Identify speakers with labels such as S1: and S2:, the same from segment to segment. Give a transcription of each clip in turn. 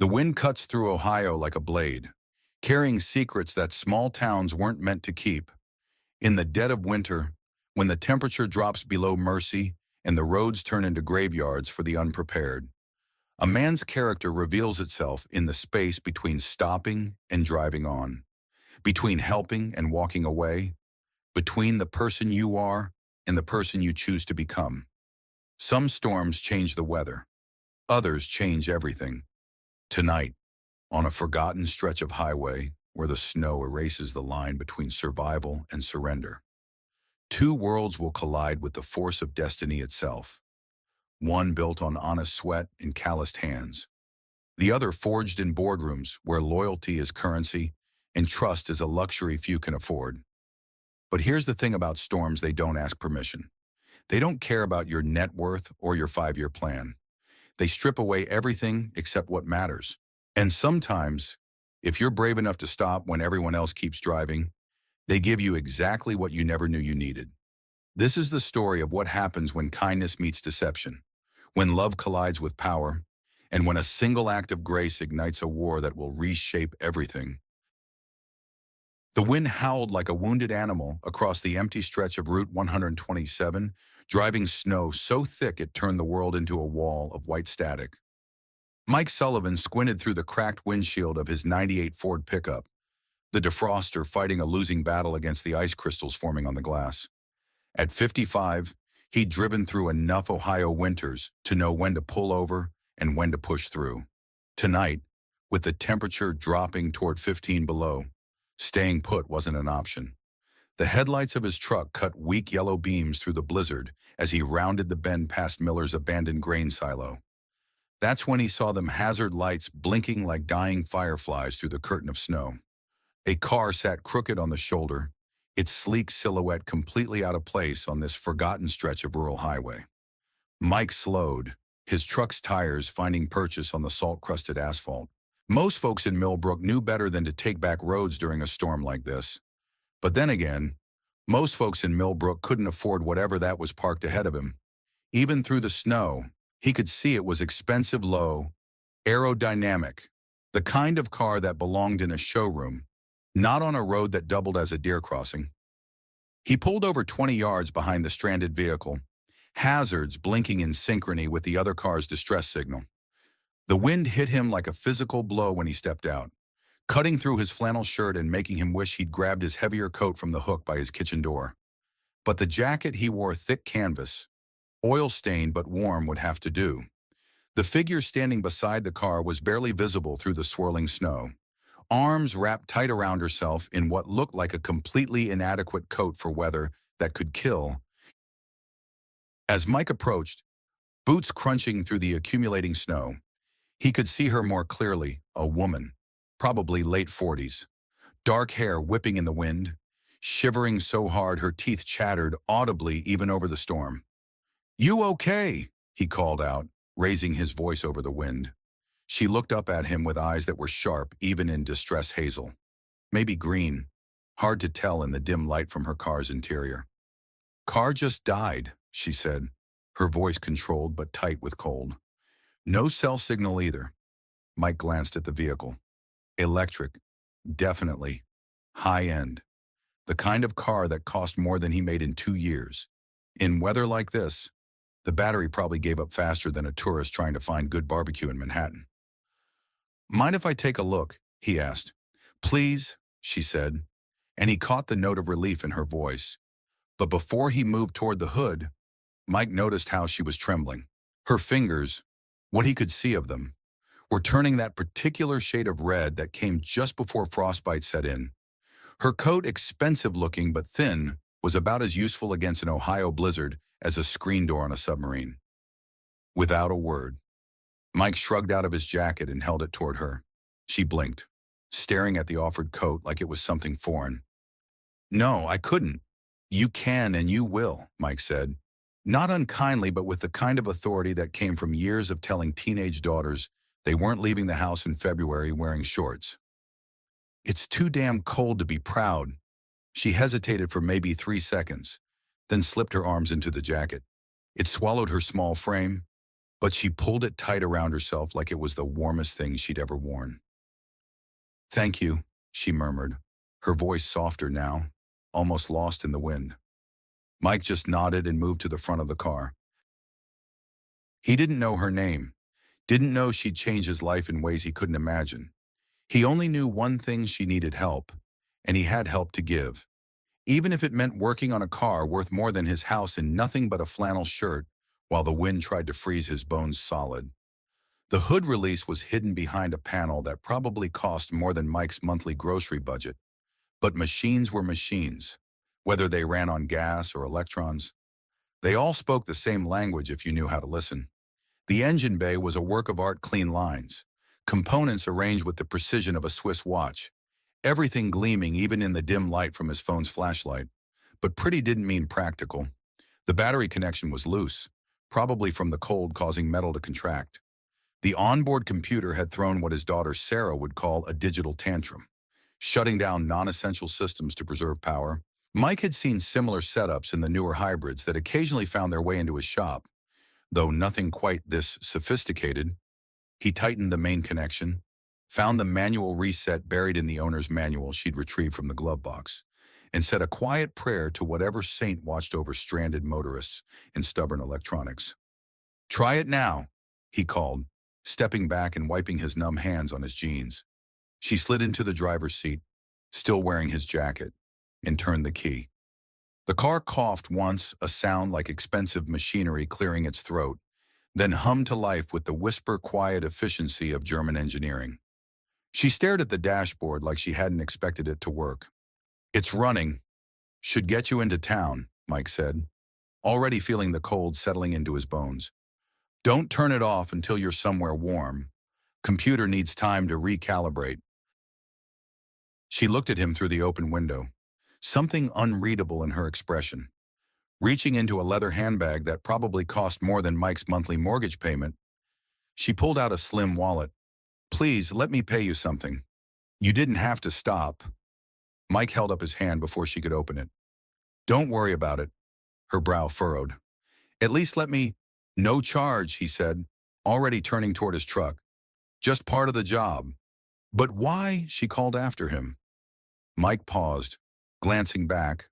S1: The wind cuts through Ohio like a blade, carrying secrets that small towns weren't meant to keep. In the dead of winter, when the temperature drops below mercy and the roads turn into graveyards for the unprepared, a man's character reveals itself in the space between stopping and driving on, between helping and walking away, between the person you are and the person you choose to become. Some storms change the weather, others change everything. Tonight, on a forgotten stretch of highway where the snow erases the line between survival and surrender, two worlds will collide with the force of destiny itself, one built on honest sweat and calloused hands, the other forged in boardrooms where loyalty is currency and trust is a luxury few can afford. But here's the thing about storms: they don't ask permission. They don't care about your net worth or your 5-year plan. They strip away everything except what matters. And sometimes, if you're brave enough to stop when everyone else keeps driving, they give you exactly what you never knew you needed. This is the story of what happens when kindness meets deception, when love collides with power, and when a single act of grace ignites a war that will reshape everything. The wind howled like a wounded animal across the empty stretch of Route 127, driving snow so thick it turned the world into a wall of white static. Mike Sullivan squinted through the cracked windshield of his '98 Ford pickup, the defroster fighting a losing battle against the ice crystals forming on the glass. At 55, he'd driven through enough Ohio winters to know when to pull over and when to push through. Tonight, with the temperature dropping toward 15 below, staying put wasn't an option. The headlights of his truck cut weak yellow beams through the blizzard as he rounded the bend past Miller's abandoned grain silo. That's when he saw them hazard lights blinking like dying fireflies through the curtain of snow. A car sat crooked on the shoulder, its sleek silhouette completely out of place on this forgotten stretch of rural highway. Mike slowed, his truck's tires finding purchase on the salt-crusted asphalt. Most folks in Millbrook knew better than to take back roads during a storm like this. But then again, most folks in Millbrook couldn't afford whatever that was parked ahead of him. Even through the snow, he could see it was expensive, low, aerodynamic, the kind of car that belonged in a showroom, not on a road that doubled as a deer crossing. He pulled over 20 yards behind the stranded vehicle, hazards blinking in synchrony with the other car's distress signal. The wind hit him like a physical blow when he stepped out, cutting through his flannel shirt and making him wish he'd grabbed his heavier coat from the hook by his kitchen door. But the jacket he wore, thick canvas, oil-stained but warm, would have to do. The figure standing beside the car was barely visible through the swirling snow, arms wrapped tight around herself in what looked like a completely inadequate coat for weather that could kill. As Mike approached, boots crunching through the accumulating snow, he could see her more clearly: a woman, probably late 40s, dark hair whipping in the wind, shivering so hard her teeth chattered audibly even over the storm. "You okay?" he called out, raising his voice over the wind. She looked up at him with eyes that were sharp even in distress hazel. Maybe green, hard to tell in the dim light from her car's interior. "Car just died," she said, her voice controlled but tight with cold. "No cell signal either." Mike glanced at the vehicle. Electric, definitely. High-end. The kind of car that cost more than he made in 2 years. In weather like this, the battery probably gave up faster than a tourist trying to find good barbecue in Manhattan. "Mind if I take a look?" he asked. "Please," she said, and he caught the note of relief in her voice. But before he moved toward the hood, Mike noticed how she was trembling. Her fingers, what he could see of them, were turning that particular shade of red that came just before frostbite set in. Her coat, expensive looking but thin, was about as useful against an Ohio blizzard as a screen door on a submarine. Without a word, Mike shrugged out of his jacket and held it toward her. She blinked, staring at the offered coat like it was something foreign. "No, I couldn't." "You can and you will," Mike said. Not unkindly, but with the kind of authority that came from years of telling teenage daughters they weren't leaving the house in February wearing shorts. "It's too damn cold to be proud." She hesitated for maybe 3 seconds, then slipped her arms into the jacket. It swallowed her small frame, but she pulled it tight around herself like it was the warmest thing she'd ever worn. "Thank you," she murmured, her voice softer now, almost lost in the wind. Mike just nodded and moved to the front of the car. He didn't know her name, didn't know she'd change his life in ways he couldn't imagine. He only knew one thing: she needed help, and he had help to give. Even if it meant working on a car worth more than his house in nothing but a flannel shirt, while the wind tried to freeze his bones solid. The hood release was hidden behind a panel that probably cost more than Mike's monthly grocery budget. But machines were machines, whether they ran on gas or electrons. They all spoke the same language if you knew how to listen. The engine bay was a work of art: clean lines, components arranged with the precision of a Swiss watch, everything gleaming even in the dim light from his phone's flashlight. But pretty didn't mean practical. The battery connection was loose, probably from the cold causing metal to contract. The onboard computer had thrown what his daughter Sarah would call a digital tantrum, shutting down non-essential systems to preserve power. Mike had seen similar setups in the newer hybrids that occasionally found their way into his shop, though nothing quite this sophisticated. He tightened the main connection, found the manual reset buried in the owner's manual she'd retrieved from the glove box, and said a quiet prayer to whatever saint watched over stranded motorists in stubborn electronics. "Try it now," he called, stepping back and wiping his numb hands on his jeans. She slid into the driver's seat, still wearing his jacket, and turned the key. The car coughed once, a sound like expensive machinery clearing its throat, then hummed to life with the whisper-quiet efficiency of German engineering. She stared at the dashboard like she hadn't expected it to work. "It's running. Should get you into town," Mike said, already feeling the cold settling into his bones. "Don't turn it off until you're somewhere warm. Computer needs time to recalibrate." She looked at him through the open window, something unreadable in her expression. Reaching into a leather handbag that probably cost more than Mike's monthly mortgage payment, she pulled out a slim wallet. "Please, let me pay you something." "You didn't have to stop." Mike held up his hand before she could open it. "Don't worry about it." Her brow furrowed. "At least let me—" "No charge," he said, already turning toward his truck. "Just part of the job." "But why?" she called after him. Mike paused, glancing back.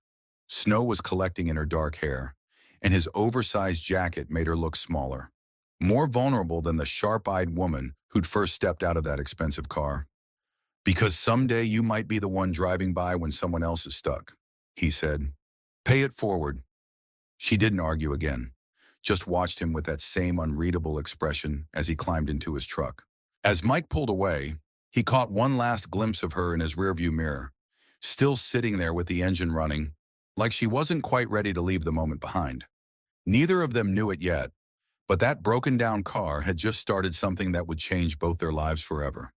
S1: Snow was collecting in her dark hair, and his oversized jacket made her look smaller, more vulnerable than the sharp-eyed woman who'd first stepped out of that expensive car. "Because someday you might be the one driving by when someone else is stuck," he said. "Pay it forward." She didn't argue again, just watched him with that same unreadable expression as he climbed into his truck. As Mike pulled away, he caught one last glimpse of her in his rearview mirror, still sitting there with the engine running, like she wasn't quite ready to leave the moment behind. Neither of them knew it yet, but that broken-down car had just started something that would change both their lives forever.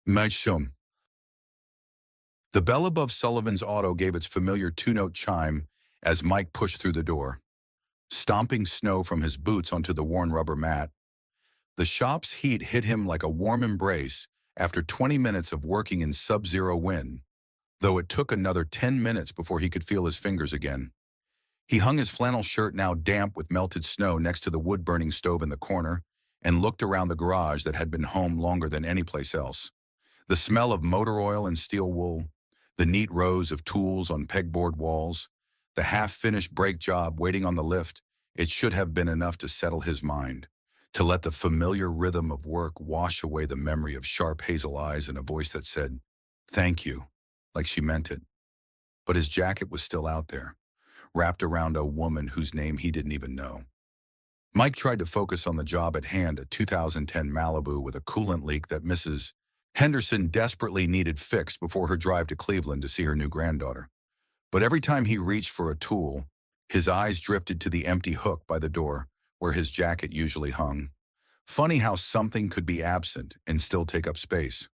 S1: Mashum. The bell above Sullivan's auto gave its familiar two-note chime as Mike pushed through the door, stomping snow from his boots onto the worn rubber mat. The shop's heat hit him like a warm embrace after 20 minutes of working in sub-zero wind, though it took another 10 minutes before he could feel his fingers again. He hung his flannel shirt, now damp with melted snow, next to the wood-burning stove in the corner and looked around the garage that had been home longer than any place else. The smell of motor oil and steel wool, the neat rows of tools on pegboard walls, the half-finished brake job waiting on the lift, it should have been enough to settle his mind, to let the familiar rhythm of work wash away the memory of sharp hazel eyes and a voice that said, "Thank you," like she meant it. But his jacket was still out there, wrapped around a woman whose name he didn't even know. Mike tried to focus on the job at hand, a 2010 Malibu with a coolant leak that Mrs. Henderson desperately needed fixed before her drive to Cleveland to see her new granddaughter. But every time he reached for a tool, his eyes drifted to the empty hook by the door where his jacket usually hung. Funny how something could be absent and still take up space.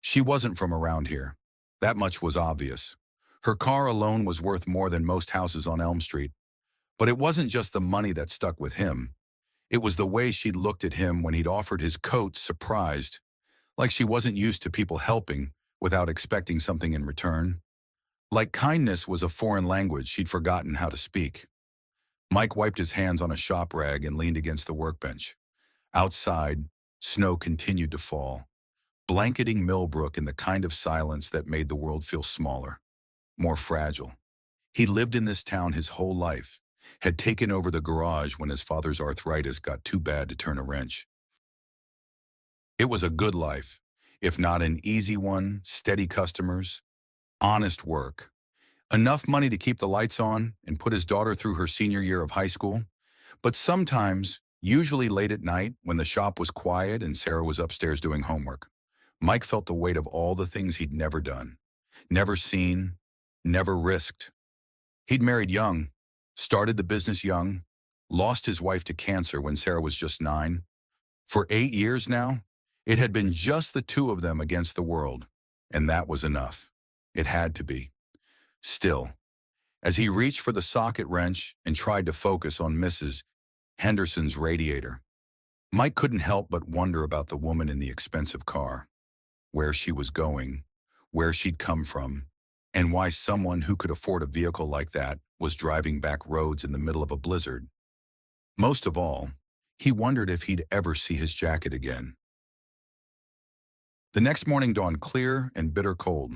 S1: She wasn't from around here. That much was obvious. Her car alone was worth more than most houses on Elm Street. But it wasn't just the money that stuck with him. It was the way she'd looked at him when he'd offered his coat, surprised, like she wasn't used to people helping without expecting something in return. Like kindness was a foreign language she'd forgotten how to speak. Mike wiped his hands on a shop rag and leaned against the workbench. Outside, snow continued to fall, blanketing Millbrook in the kind of silence that made the world feel smaller, more fragile. He lived in this town his whole life, had taken over the garage when his father's arthritis got too bad to turn a wrench. It was a good life, if not an easy one, steady customers, honest work, enough money to keep the lights on and put his daughter through her senior year of high school. But sometimes, usually late at night, when the shop was quiet and Sarah was upstairs doing homework, Mike felt the weight of all the things he'd never done, never seen, never risked. He'd married young, started the business young, lost his wife to cancer when Sarah was just 9. For 8 years now, it had been just the two of them against the world, and that was enough. It had to be. Still, as he reached for the socket wrench and tried to focus on Mrs. Henderson's radiator, Mike couldn't help but wonder about the woman in the expensive car, where she was going, where she'd come from, and why someone who could afford a vehicle like that was driving back roads in the middle of a blizzard. Most of all, he wondered if he'd ever see his jacket again. The next morning dawned clear and bitter cold,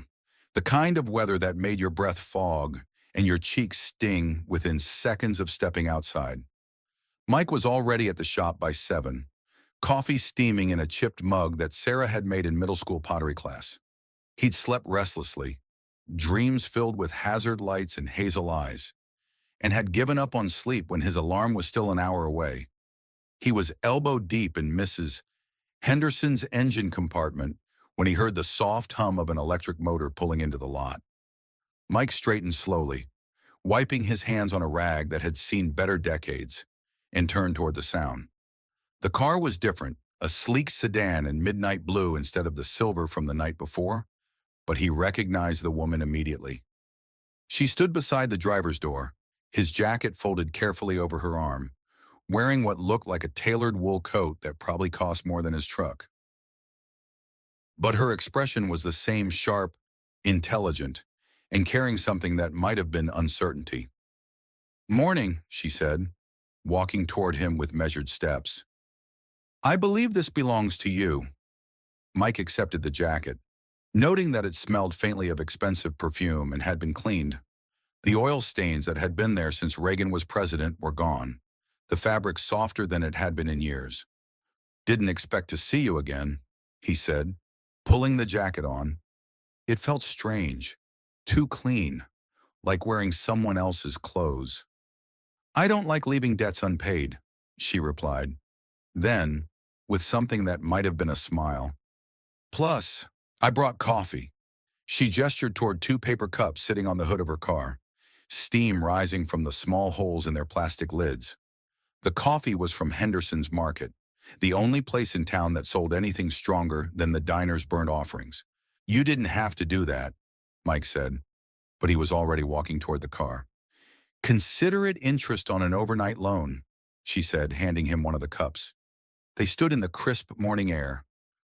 S1: the kind of weather that made your breath fog and your cheeks sting within seconds of stepping outside. Mike was already at the shop by 7, coffee steaming in a chipped mug that Sarah had made in middle school pottery class. He'd slept restlessly, dreams filled with hazard lights and hazel eyes, and had given up on sleep when his alarm was still an hour away. He was elbow deep in Mrs. Henderson's engine compartment when he heard the soft hum of an electric motor pulling into the lot. Mike straightened slowly, wiping his hands on a rag that had seen better decades, and turned toward the sound. The car was different, a sleek sedan in midnight blue instead of the silver from the night before, but he recognized the woman immediately. She stood beside the driver's door, his jacket folded carefully over her arm, wearing what looked like a tailored wool coat that probably cost more than his truck. But her expression was the same sharp, intelligent, and carrying something that might have been uncertainty. "Morning," she said, walking toward him with measured steps. "I believe this belongs to you." Mike accepted the jacket, noting that it smelled faintly of expensive perfume and had been cleaned. The oil stains that had been there since Reagan was president were gone, the fabric softer than it had been in years. "Didn't expect to see you again," he said, pulling the jacket on. It felt strange, too clean, like wearing someone else's clothes. "I don't like leaving debts unpaid," she replied. Then, with something that might have been a smile, "Plus, I brought coffee." She gestured toward 2 paper cups sitting on the hood of her car, steam rising from the small holes in their plastic lids. The coffee was from Henderson's Market, the only place in town that sold anything stronger than the diner's burnt offerings. "You didn't have to do that," Mike said, but he was already walking toward the car. "Considerate interest on an overnight loan," she said, handing him one of the cups. They stood in the crisp morning air,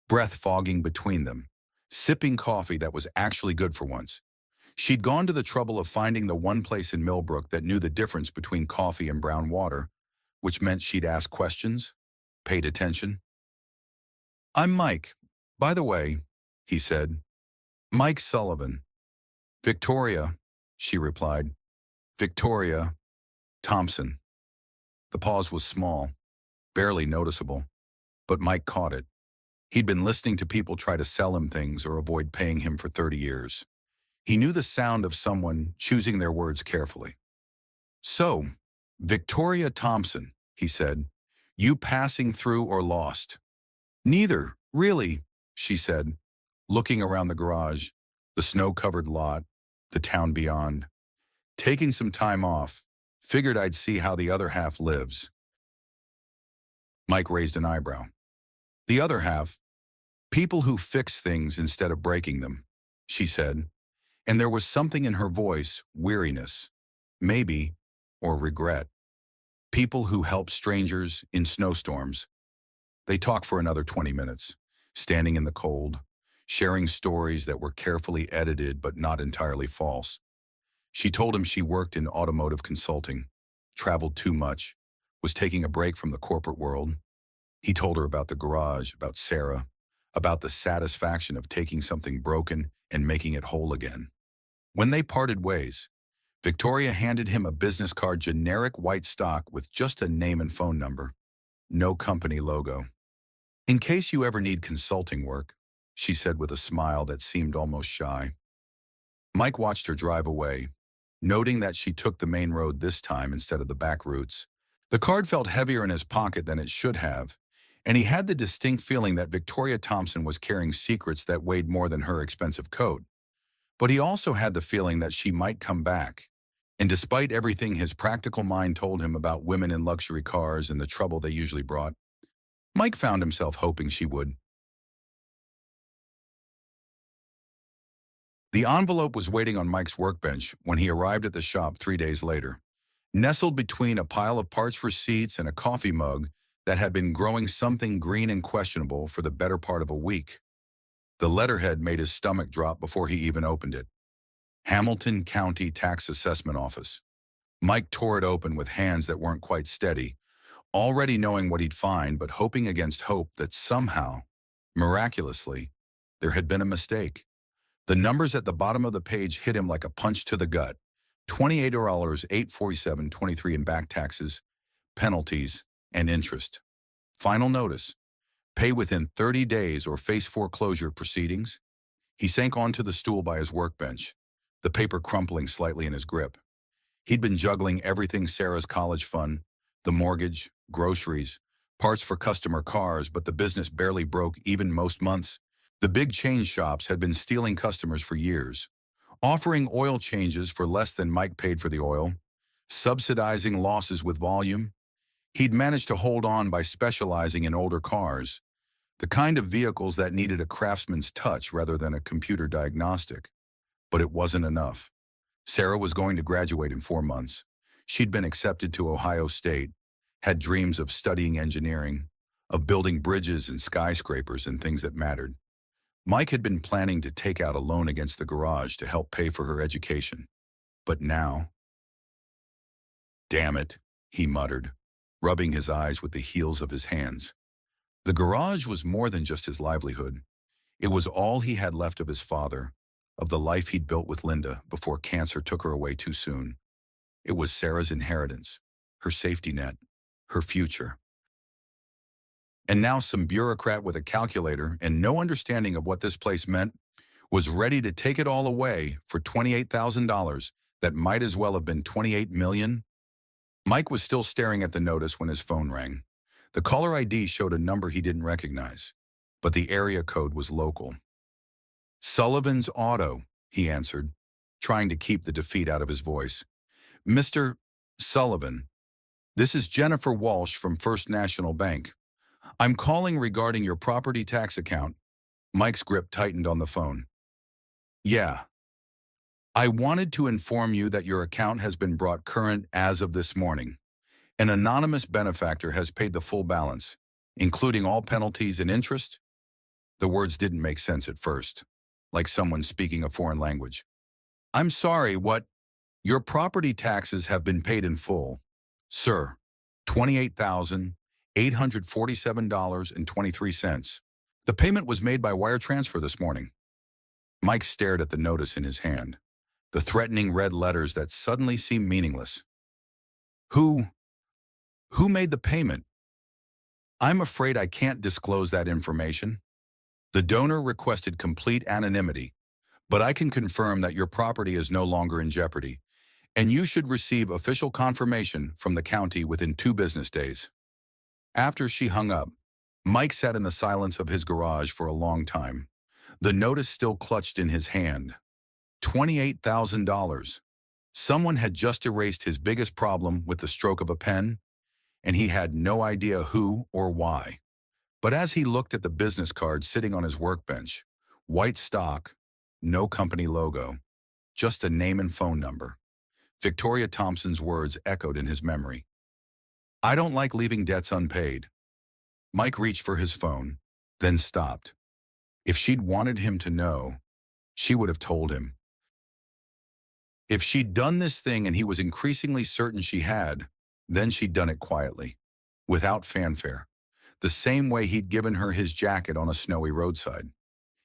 S1: breath fogging between them, sipping coffee that was actually good for once. She'd gone to the trouble of finding the one place in Millbrook that knew the difference between coffee and brown water, which meant she'd ask questions, paid attention. "I'm Mike. By the way," he said. "Mike Sullivan." "Victoria," she replied. "Victoria Thompson." The pause was small, barely noticeable, but Mike caught it. He'd been listening to people try to sell him things or avoid paying him for 30 years. He knew the sound of someone choosing their words carefully. "So, Victoria Thompson," he said, "you passing through or lost?" "Neither, really," she said, looking around the garage, the snow-covered lot, the town beyond. "Taking some time off. Figured I'd see how the other half lives." Mike raised an eyebrow. "The other half? People who fix things instead of breaking them," she said, and there was something in her voice, weariness, maybe, or regret. "People who help strangers in snowstorms." They talked for another 20 minutes, standing in the cold, sharing stories that were carefully edited but not entirely false. She told him she worked in automotive consulting, traveled too much, was taking a break from the corporate world. He told her about the garage, about Sarah, about the satisfaction of taking something broken and making it whole again. When they parted ways, Victoria handed him a business card, generic white stock with just a name and phone number, no company logo. "In case you ever need consulting work," she said with a smile that seemed almost shy. Mike watched her drive away, noting that she took the main road this time instead of the back routes. The card felt heavier in his pocket than it should have, and he had the distinct feeling that Victoria Thompson was carrying secrets that weighed more than her expensive coat. But he also had the feeling that she might come back. And despite everything his practical mind told him about women in luxury cars and the trouble they usually brought, Mike found himself hoping she would. The envelope was waiting on Mike's workbench when he arrived at the shop 3 days later, nestled between a pile of parts receipts and a coffee mug that had been growing something green and questionable for the better part of a week. The letterhead made his stomach drop before he even opened it. Hamilton County Tax Assessment Office. Mike tore it open with hands that weren't quite steady, already knowing what he'd find but hoping against hope that somehow, miraculously, there had been a mistake. The numbers at the bottom of the page hit him like a punch to the gut. $28, $847.23 in back taxes, penalties, and interest. Final notice: pay within 30 days or face foreclosure proceedings. He sank onto the stool by his workbench, the paper crumpling slightly in his grip. He'd been juggling everything: Sarah's college fund, the mortgage, groceries, parts for customer cars, but the business barely broke even most months. The big chain shops had been stealing customers for years, offering oil changes for less than Mike paid for the oil, subsidizing losses with volume. He'd managed to hold on by specializing in older cars, the kind of vehicles that needed a craftsman's touch rather than a computer diagnostic. But it wasn't enough. Sarah was going to graduate in 4 months. She'd been accepted to Ohio State, had dreams of studying engineering, of building bridges and skyscrapers and things that mattered. Mike had been planning to take out a loan against the garage to help pay for her education. But now, "Damn it," he muttered, rubbing his eyes with the heels of his hands. The garage was more than just his livelihood. It was all he had left of his father, of the life he'd built with Linda before cancer took her away too soon. It was Sarah's inheritance, her safety net, her future. And now some bureaucrat with a calculator and no understanding of what this place meant was ready to take it all away for $28,000 that might as well have been $28 million. Mike was still staring at the notice when his phone rang. The caller ID showed a number he didn't recognize, but the area code was local. "Sullivan's Auto," he answered, trying to keep the defeat out of his voice. "Mr. Sullivan, this is Jennifer Walsh from First National Bank. I'm calling regarding your property tax account." Mike's grip tightened on the phone. "Yeah. I wanted to inform you that your account has been brought current as of this morning. An anonymous benefactor has paid the full balance, including all penalties and interest." The words didn't make sense at first, like someone speaking a foreign language. "I'm sorry, what?" "Your property taxes have been paid in full, sir. $28,847.23. The payment was made by wire transfer this morning." Mike stared at the notice in his hand, the threatening red letters that suddenly seemed meaningless. Who made the payment?" "I'm afraid I can't disclose that information. The donor requested complete anonymity, but I can confirm that your property is no longer in jeopardy, and you should receive official confirmation from the county within 2 business days." After she hung up, Mike sat in the silence of his garage for a long time, the notice still clutched in his hand. $28,000. Someone had just erased his biggest problem with the stroke of a pen, and he had no idea who or why. But as he looked at the business card sitting on his workbench, white stock, no company logo, just a name and phone number, Victoria Thompson's words echoed in his memory. "I don't like leaving debts unpaid." Mike reached for his phone, then stopped. If she'd wanted him to know, she would have told him. If she'd done this thing and he was increasingly certain she had, Then she'd done it quietly, without fanfare, the same way he'd given her his jacket on a snowy roadside.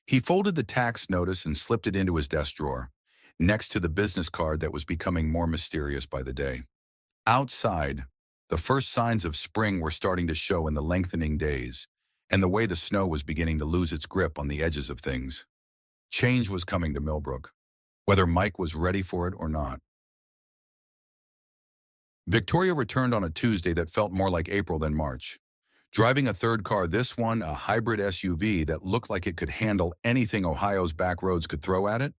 S1: He folded the tax notice and slipped it into his desk drawer, next to the business card that was becoming more mysterious by the day. Outside, the first signs of spring were starting to show in the lengthening days, and the way the snow was beginning to lose its grip on the edges of things. Change was coming to Millbrook, whether Mike was ready for it or not. Victoria returned on a Tuesday that felt more like April than March. Driving a third car, this one a hybrid SUV that looked like it could handle anything Ohio's back roads could throw at it.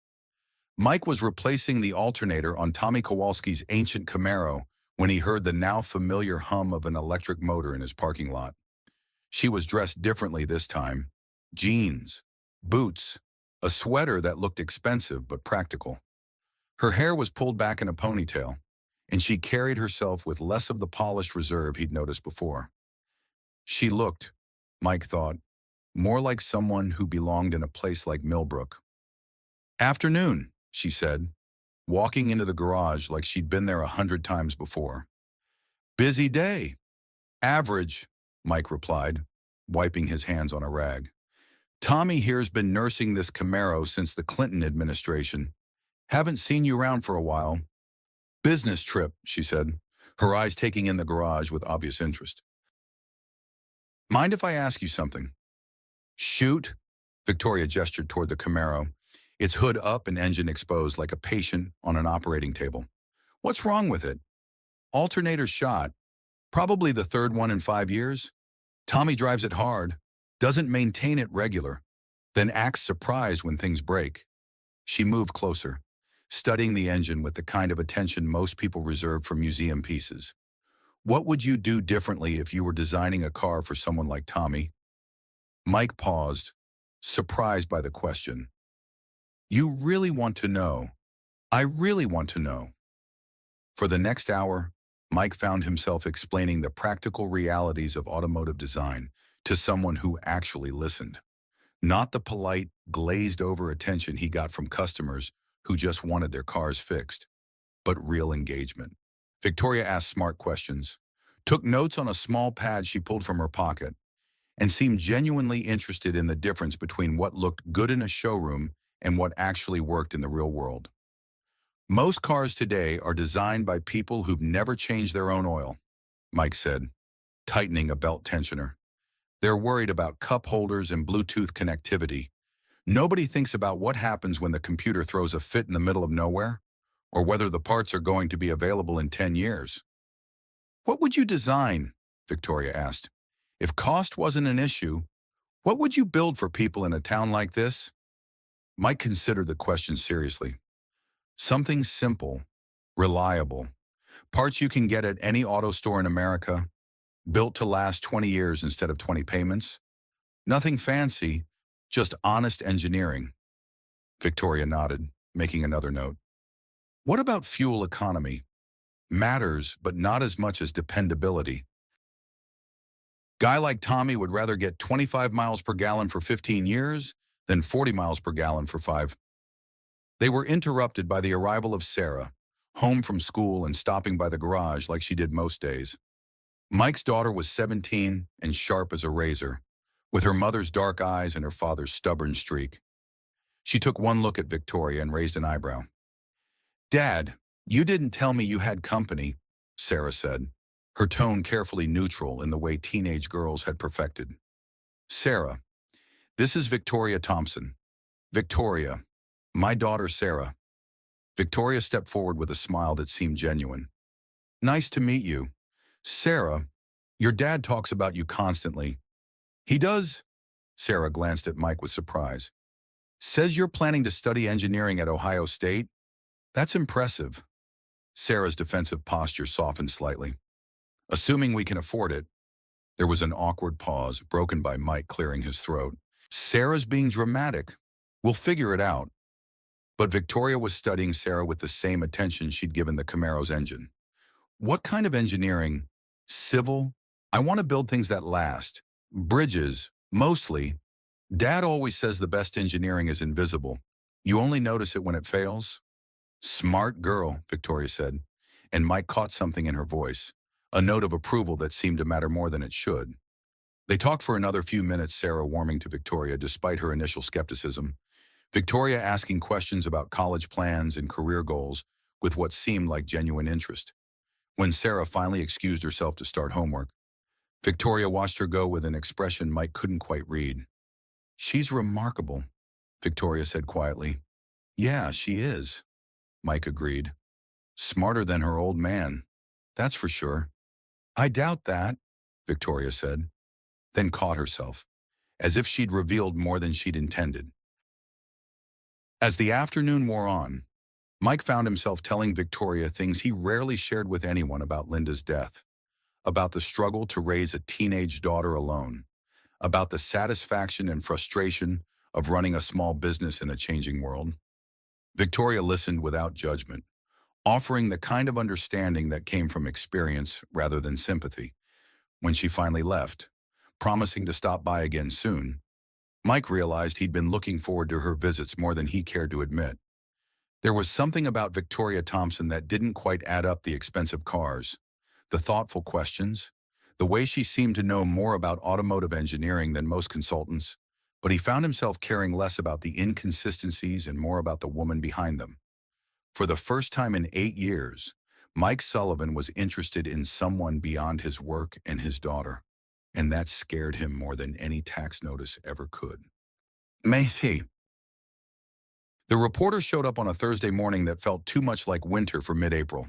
S1: Mike was replacing the alternator on Tommy Kowalski's ancient Camaro when he heard the now familiar hum of an electric motor in his parking lot. She was dressed differently this time. Jeans, boots, a sweater that looked expensive but practical. Her hair was pulled back in a ponytail, and she carried herself with less of the polished reserve he'd noticed before. She looked, Mike thought, more like someone who belonged in a place like Millbrook. "Afternoon," she said, walking into the garage like she'd been there 100 times before. "Busy day." "Average," Mike replied, wiping his hands on a rag. "Tommy here's been nursing this Camaro since the Clinton administration. Haven't seen you around for a while." "Business trip," she said, her eyes taking in the garage with obvious interest. "Mind if I ask you something?" "Shoot." Victoria gestured toward the Camaro, its hood up and engine exposed like a patient on an operating table. "What's wrong with it?" "Alternator shot. Probably the third one in 5 years. Tommy drives it hard, doesn't maintain it regular, then acts surprised when things break." She moved closer, studying the engine with the kind of attention most people reserve for museum pieces. "What would you do differently if you were designing a car for someone like Tommy?" Mike paused, surprised by the question. "You really want to know? I really want to know." For the next hour, Mike found himself explaining the practical realities of automotive design to someone who actually listened. Not the polite, glazed-over attention he got from customers who just wanted their cars fixed, but real engagement. Victoria asked smart questions, took notes on a small pad she pulled from her pocket, and seemed genuinely interested in the difference between what looked good in a showroom and what actually worked in the real world. "Most cars today are designed by people who've never changed their own oil," Mike said, tightening a belt tensioner. "They're worried about cup holders and Bluetooth connectivity. Nobody thinks about what happens when the computer throws a fit in the middle of nowhere, or whether the parts are going to be available in 10 years. "What would you design?" Victoria asked. "If cost wasn't an issue, what would you build for people in a town like this?" Mike considered the question seriously. "Something simple, reliable, parts you can get at any auto store in America, built to last 20 years instead of 20 payments. Nothing fancy, just honest engineering." Victoria nodded, making another note. "What about fuel economy?" "Matters, but not as much as dependability. Guy like Tommy would rather get 25 miles per gallon for 15 years than 40 miles per gallon for 5. They were interrupted by the arrival of Sarah, home from school and stopping by the garage like she did most days. Mike's daughter was 17 and sharp as a razor, with her mother's dark eyes and her father's stubborn streak. She took one look at Victoria and raised an eyebrow. "Dad, you didn't tell me you had company," Sarah said, her tone carefully neutral in the way teenage girls had perfected. "Sarah, this is Victoria Thompson." "Victoria, my daughter Sarah." Victoria stepped forward with a smile that seemed genuine. "Nice to meet you. Sarah, your dad talks about you constantly." "He does?" Sarah glanced at Mike with surprise. "Says you're planning to study engineering at Ohio State? That's impressive." Sarah's defensive posture softened slightly. "Assuming we can afford it." There was an awkward pause, broken by Mike clearing his throat. "Sarah's being dramatic. We'll figure it out." But Victoria was studying Sarah with the same attention she'd given the Camaro's engine. "What kind of engineering?" "Civil. I want to build things that last. Bridges, mostly. Dad always says the best engineering is invisible. You only notice it when it fails." "Smart girl," Victoria said, and Mike caught something in her voice, a note of approval that seemed to matter more than it should. They talked for another few minutes, Sarah warming to Victoria despite her initial skepticism, Victoria asking questions about college plans and career goals with what seemed like genuine interest. When Sarah finally excused herself to start homework, Victoria watched her go with an expression Mike couldn't quite read. "She's remarkable," Victoria said quietly. "Yeah, she is," Mike agreed. "Smarter than her old man, that's for sure." "I doubt that," Victoria said, then caught herself, as if she'd revealed more than she'd intended. As the afternoon wore on, Mike found himself telling Victoria things he rarely shared with anyone about Linda's death, about the struggle to raise a teenage daughter alone, about the satisfaction and frustration of running a small business in a changing world. Victoria listened without judgment, offering the kind of understanding that came from experience rather than sympathy. When she finally left, promising to stop by again soon, Mike realized he'd been looking forward to her visits more than he cared to admit. There was something about Victoria Thompson that didn't quite add up: the expensive cars, the thoughtful questions, the way she seemed to know more about automotive engineering than most consultants, but he found himself caring less about the inconsistencies and more about the woman behind them. For the first time in 8 years, Mike Sullivan was interested in someone beyond his work and his daughter, and that scared him more than any tax notice ever could. Maybe. The reporter showed up on a Thursday morning that felt too much like winter for mid-April,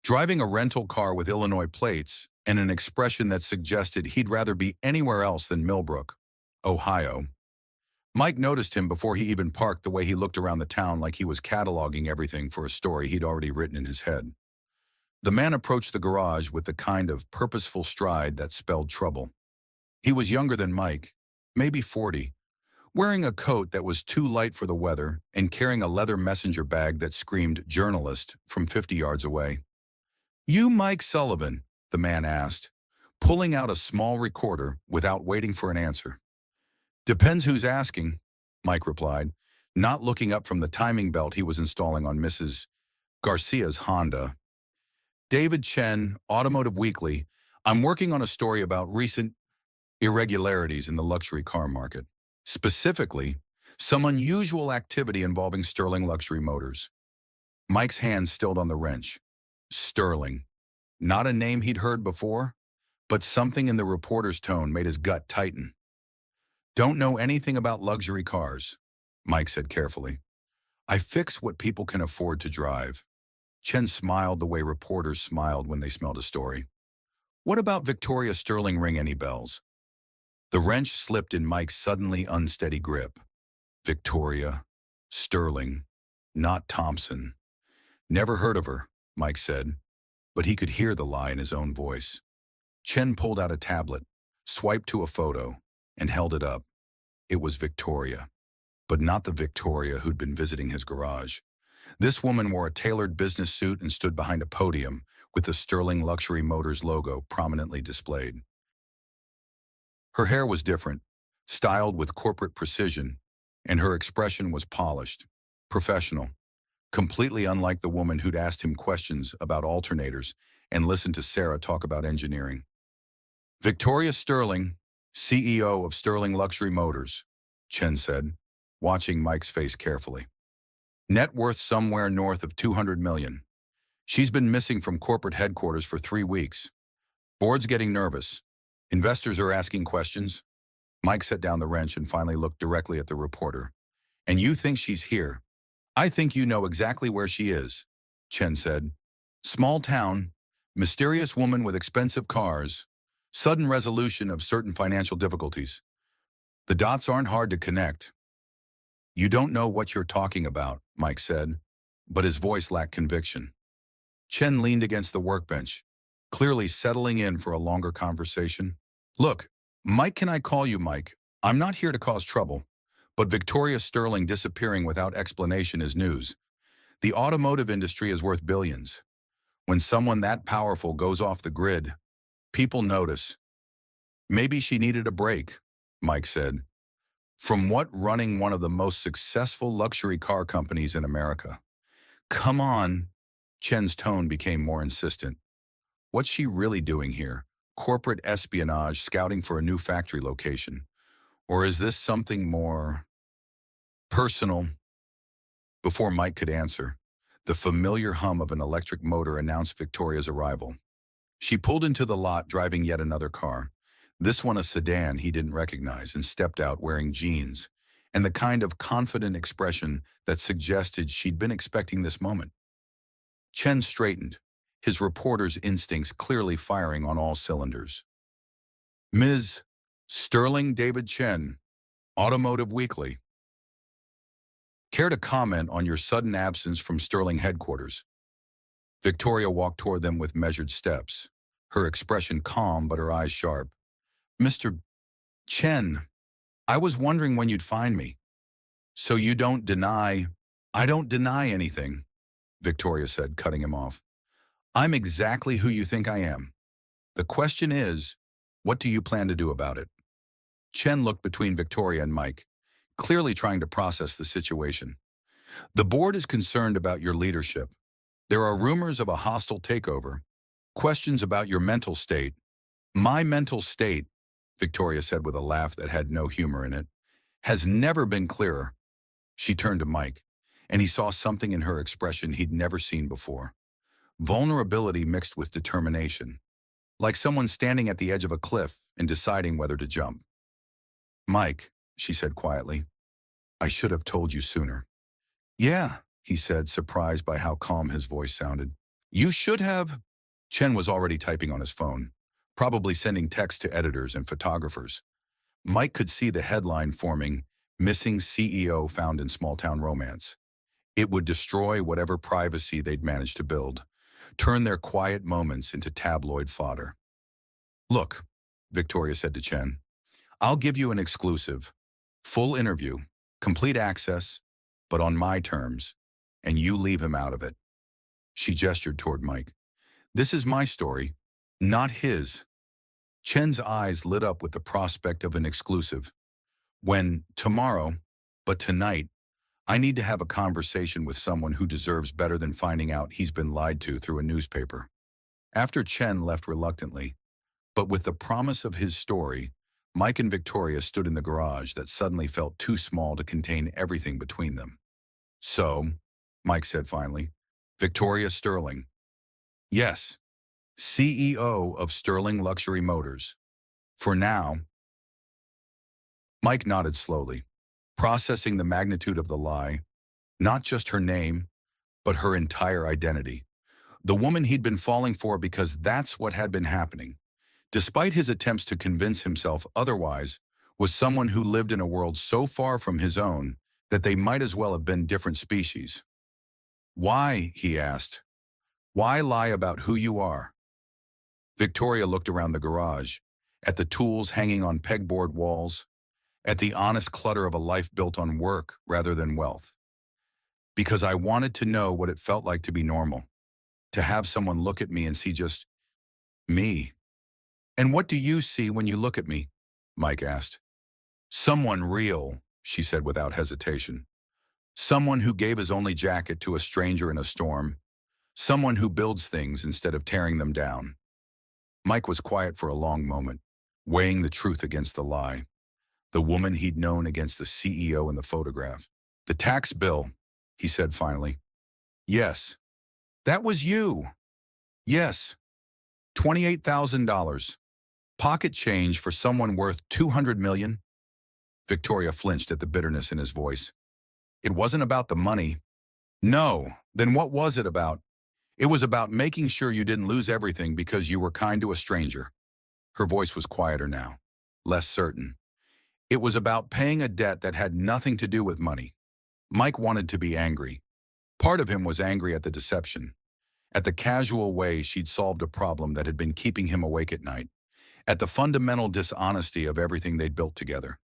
S1: driving a rental car with Illinois plates and an expression that suggested he'd rather be anywhere else than Millbrook, Ohio. Mike noticed him before he even parked, the way he looked around the town like he was cataloging everything for a story he'd already written in his head. The man approached the garage with the kind of purposeful stride that spelled trouble. He was younger than Mike, maybe 40, wearing a coat that was too light for the weather and carrying a leather messenger bag that screamed "journalist" from 50 yards away. "You Mike Sullivan?" the man asked, pulling out a small recorder without waiting for an answer. "Depends who's asking," Mike replied, not looking up from the timing belt he was installing on Mrs. Garcia's Honda. "David Chen, Automotive Weekly. I'm working on a story about recent irregularities in the luxury car market. Specifically, some unusual activity involving Sterling Luxury Motors." Mike's hand stilled on the wrench. Sterling. Not a name he'd heard before, but something in the reporter's tone made his gut tighten. "Don't know anything about luxury cars," Mike said carefully. "I fix what people can afford to drive." Chen smiled the way reporters smiled when they smelled a story. "What about Victoria Sterling? Ring any bells?" The wrench slipped in Mike's suddenly unsteady grip. Victoria Sterling, not Thompson. "Never heard of her," Mike said, but he could hear the lie in his own voice. Chen pulled out a tablet, swiped to a photo, and held it up. It was Victoria, but not the Victoria who'd been visiting his garage. This woman wore a tailored business suit and stood behind a podium with the Sterling Luxury Motors logo prominently displayed. Her hair was different, styled with corporate precision, and her expression was polished, professional, completely unlike the woman who'd asked him questions about alternators and listened to Sarah talk about engineering. "Victoria Sterling, CEO of Sterling Luxury Motors," Chen said, watching Mike's face carefully. "Net worth somewhere north of 200 million. She's been missing from corporate headquarters for 3 weeks. Board's getting nervous. Investors are asking questions." Mike set down the wrench and finally looked directly at the reporter. "And you think she's here? I think you know exactly where she is," Chen said. "Small town, mysterious woman with expensive cars, sudden resolution of certain financial difficulties. The dots aren't hard to connect." "You don't know what you're talking about," Mike said, but his voice lacked conviction. Chen leaned against the workbench, clearly settling in for a longer conversation. "Look, Mike, can I call you Mike? I'm not here to cause trouble, but Victoria Sterling disappearing without explanation is news. The automotive industry is worth billions. When someone that powerful goes off the grid, people notice." "Maybe she needed a break," Mike said. "From what, running one of the most successful luxury car companies in America?" "Come on." Chen's tone became more insistent. What's she really doing here? Corporate espionage, scouting for a new factory location? Or is this something more personal? Before Mike could answer, the familiar hum of an electric motor announced Victoria's arrival. She pulled into the lot driving yet another car, this one a sedan he didn't recognize, and stepped out wearing jeans and the kind of confident expression that suggested she'd been expecting this moment. Chen straightened, his reporter's instincts clearly firing on all cylinders. Ms. Sterling David Chen, Automotive Weekly. Care to comment on your sudden absence from Sterling headquarters? Victoria walked toward them with measured steps, her expression calm but her eyes sharp. Mr. Chen, I was wondering when you'd find me. So you don't deny— I don't deny anything, Victoria said, cutting him off. I'm exactly who you think I am. The question is, what do you plan to do about it? Chen looked between Victoria and Mike, clearly trying to process the situation. The board is concerned about your leadership. There are rumors of a hostile takeover, questions about your mental state. My mental state, Victoria said with a laugh that had no humor in it, has never been clearer. She turned to Mike, and he saw something in her expression he'd never seen before. Vulnerability mixed with determination, like someone standing at the edge of a cliff and deciding whether to jump. Mike, she said quietly, I should have told you sooner. Yeah, he said, surprised by how calm his voice sounded. You should have. Chen was already typing on his phone, probably sending texts to editors and photographers. Mike could see the headline forming, Missing CEO Found in Small-Town Romance. It would destroy whatever privacy they'd managed to build, turn their quiet moments into tabloid fodder. Look, Victoria said to Chen, I'll give you an exclusive, full interview, complete access, but on my terms, and you leave him out of it. She gestured toward Mike. This is my story, not his. Chen's eyes lit up with the prospect of an exclusive. When, tomorrow, but tonight, I need to have a conversation with someone who deserves better than finding out he's been lied to through a newspaper. After Chen left reluctantly, but with the promise of his story, Mike and Victoria stood in the garage that suddenly felt too small to contain everything between them. So, Mike said finally, Victoria Sterling. Yes, CEO of Sterling Luxury Motors. For now. Mike nodded slowly, processing the magnitude of the lie, not just her name, but her entire identity. The woman he'd been falling for because that's what had been happening, despite his attempts to convince himself otherwise, was someone who lived in a world so far from his own that they might as well have been different species. Why, he asked, why lie about who you are? Victoria looked around the garage, at the tools hanging on pegboard walls, at the honest clutter of a life built on work rather than wealth. Because I wanted to know what it felt like to be normal, to have someone look at me and see just me. And what do you see when you look at me? Mike asked. Someone real, she said without hesitation. Someone who gave his only jacket to a stranger in a storm. Someone who builds things instead of tearing them down. Mike was quiet for a long moment, weighing the truth against the lie. The woman he'd known against the CEO in the photograph. The tax bill, he said finally. Yes. That was you. Yes. $28,000. Pocket change for someone worth $200 million? Victoria flinched at the bitterness in his voice. It wasn't about the money. No. Then what was it about? It was about making sure you didn't lose everything because you were kind to a stranger. Her voice was quieter now, less certain. It was about paying a debt that had nothing to do with money. Mike wanted to be angry. Part of him was angry at the deception, at the casual way she'd solved a problem that had been keeping him awake at night, at the fundamental dishonesty of everything they'd built together.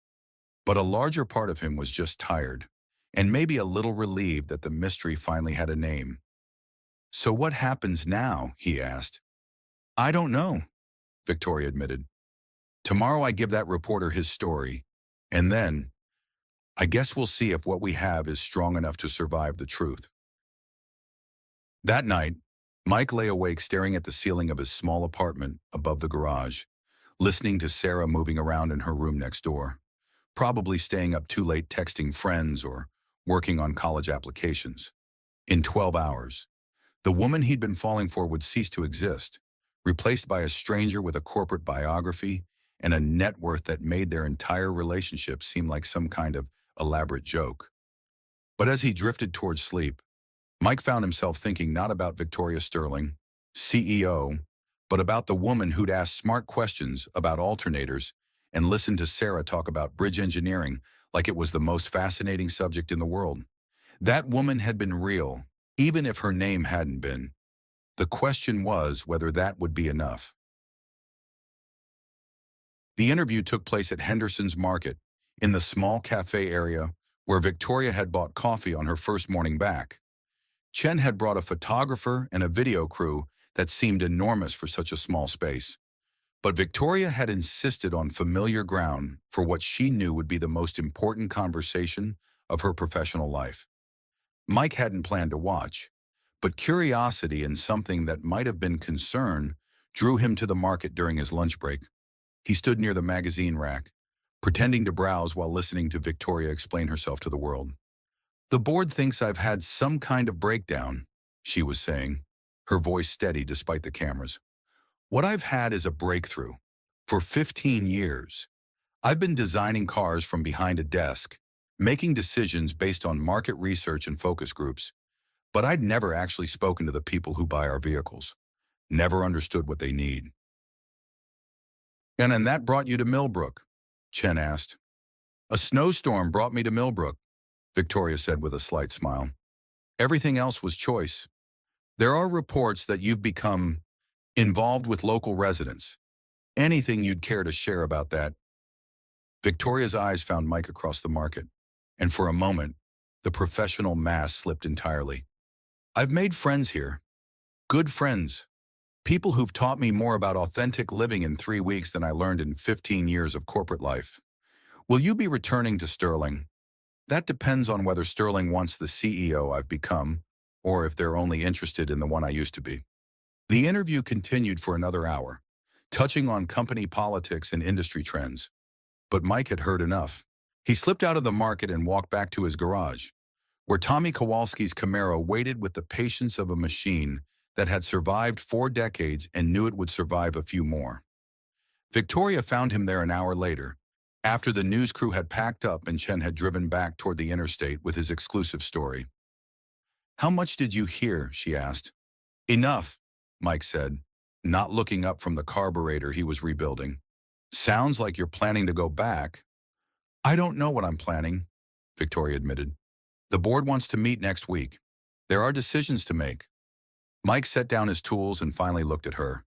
S1: But a larger part of him was just tired, and maybe a little relieved that the mystery finally had a name. So what happens now? He asked. I don't know, Victoria admitted. Tomorrow I give that reporter his story, and then, I guess we'll see if what we have is strong enough to survive the truth. That night, Mike lay awake staring at the ceiling of his small apartment above the garage, listening to Sarah moving around in her room next door, probably staying up too late texting friends or working on college applications. In 12 hours, the woman he'd been falling for would cease to exist, replaced by a stranger with a corporate biography and a net worth that made their entire relationship seem like some kind of elaborate joke. But as he drifted towards sleep, Mike found himself thinking not about Victoria Sterling, CEO, but about the woman who'd asked smart questions about alternators and listened to Sarah talk about bridge engineering like it was the most fascinating subject in the world. That woman had been real, even if her name hadn't been. The question was whether that would be enough. The interview took place at Henderson's Market, in the small cafe area where Victoria had bought coffee on her first morning back. Chen had brought a photographer and a video crew that seemed enormous for such a small space. But Victoria had insisted on familiar ground for what she knew would be the most important conversation of her professional life. Mike hadn't planned to watch, but curiosity and something that might have been concern drew him to the market during his lunch break. He stood near the magazine rack, pretending to browse while listening to Victoria explain herself to the world. "The board thinks I've had some kind of breakdown," she was saying, her voice steady despite the cameras. "What I've had is a breakthrough. For 15 years, I've been designing cars from behind a desk, making decisions based on market research and focus groups, but I'd never actually spoken to the people who buy our vehicles, never understood what they need." And that brought you to Millbrook?" Chen asked. "A snowstorm brought me to Millbrook," Victoria said with a slight smile. "Everything else was choice. There are reports that you've become involved with local residents. Anything you'd care to share about that?" Victoria's eyes found Mike across the market, and for a moment, the professional mask slipped entirely. "I've made friends here. Good friends. People who've taught me more about authentic living in 3 weeks than I learned in 15 years of corporate life. Will you be returning to Sterling? That depends on whether Sterling wants the CEO I've become, or if they're only interested in the one I used to be." The interview continued for another hour, touching on company politics and industry trends. But Mike had heard enough. He slipped out of the market and walked back to his garage, where Tommy Kowalski's Camaro waited with the patience of a machine that had survived 4 decades and knew it would survive a few more. Victoria found him there an hour later, after the news crew had packed up and Chen had driven back toward the interstate with his exclusive story. "How much did you hear?" she asked. "Enough," Mike said, not looking up from the carburetor he was rebuilding. "Sounds like you're planning to go back." "I don't know what I'm planning," Victoria admitted. "The board wants to meet next week. There are decisions to make." Mike set down his tools and finally looked at her.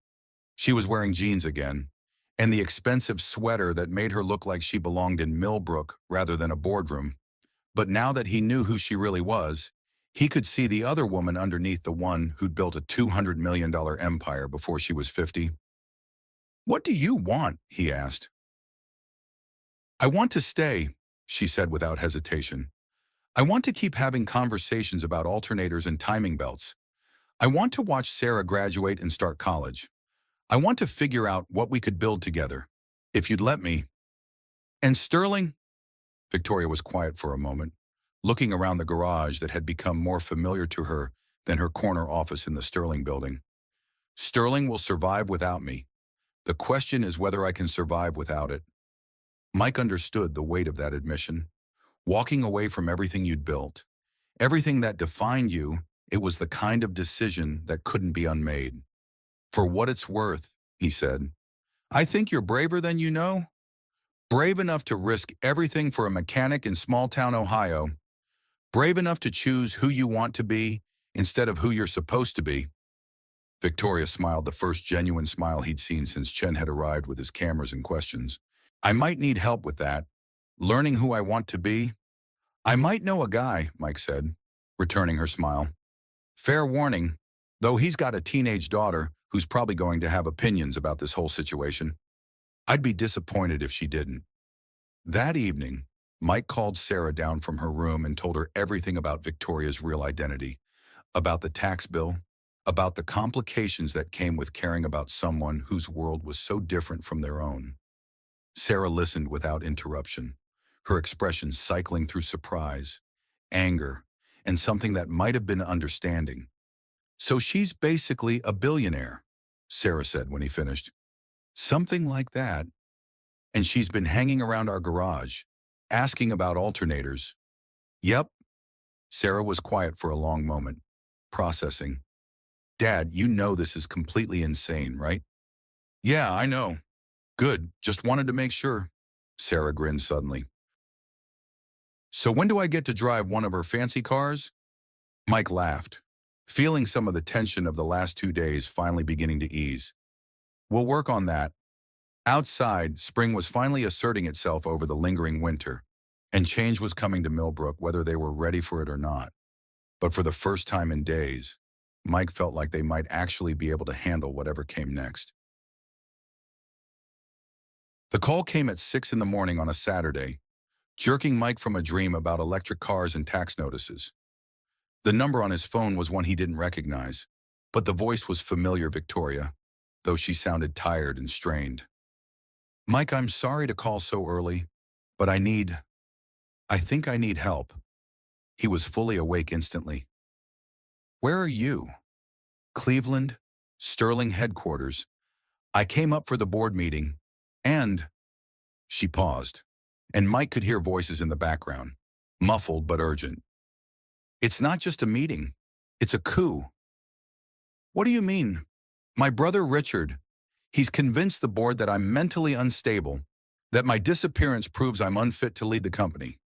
S1: She was wearing jeans again, and the expensive sweater that made her look like she belonged in Millbrook rather than a boardroom. But now that he knew who she really was, he could see the other woman underneath, the one who'd built a $200 million empire before she was 50. "What do you want?" he asked. "I want to stay," she said without hesitation. "I want to keep having conversations about alternators and timing belts. I want to watch Sarah graduate and start college. I want to figure out what we could build together, if you'd let me." "And Sterling?" Victoria was quiet for a moment, looking around the garage that had become more familiar to her than her corner office in the Sterling building. "Sterling will survive without me. The question is whether I can survive without it." Mike understood the weight of that admission. Walking away from everything you'd built, everything that defined you, it was the kind of decision that couldn't be unmade. "For what it's worth," he said, "I think you're braver than you know. Brave enough to risk everything for a mechanic in small-town Ohio. Brave enough to choose who you want to be instead of who you're supposed to be." Victoria smiled, the first genuine smile he'd seen since Chen had arrived with his cameras and questions. "I might need help with that. Learning who I want to be." "I might know a guy," Mike said, returning her smile. "Fair warning, though he's got a teenage daughter who's probably going to have opinions about this whole situation. I'd be disappointed if she didn't." That evening, Mike called Sarah down from her room and told her everything about Victoria's real identity, about the tax bill, about the complications that came with caring about someone whose world was so different from their own. Sarah listened without interruption, her expression cycling through surprise, anger, and something that might have been understanding. "So she's basically a billionaire," Sarah said when he finished. "Something like that. And she's been hanging around our garage, asking about alternators." "Yep." Sarah was quiet for a long moment, processing. "Dad, you know this is completely insane, right?" "Yeah, I know. Good, just wanted to make sure." Sarah grinned suddenly. "So when do I get to drive one of her fancy cars?" Mike laughed, feeling some of the tension of the last 2 days finally beginning to ease. "We'll work on that." Outside, spring was finally asserting itself over the lingering winter, and change was coming to Millbrook whether they were ready for it or not. But for the first time in days, Mike felt like they might actually be able to handle whatever came next. The call came at 6 in the morning on a Saturday, jerking Mike from a dream about electric cars and tax notices. The number on his phone was one he didn't recognize, but the voice was familiar Victoria, though she sounded tired and strained. "Mike, I'm sorry to call so early, but I think I need help." He was fully awake instantly. "Where are you?" "Cleveland, Sterling headquarters. I came up for the board meeting, and—" She paused, and Mike could hear voices in the background, muffled but urgent. "It's not just a meeting. It's a coup." "What do you mean?" "My brother Richard. He's convinced the board that I'm mentally unstable, that my disappearance proves I'm unfit to lead the company.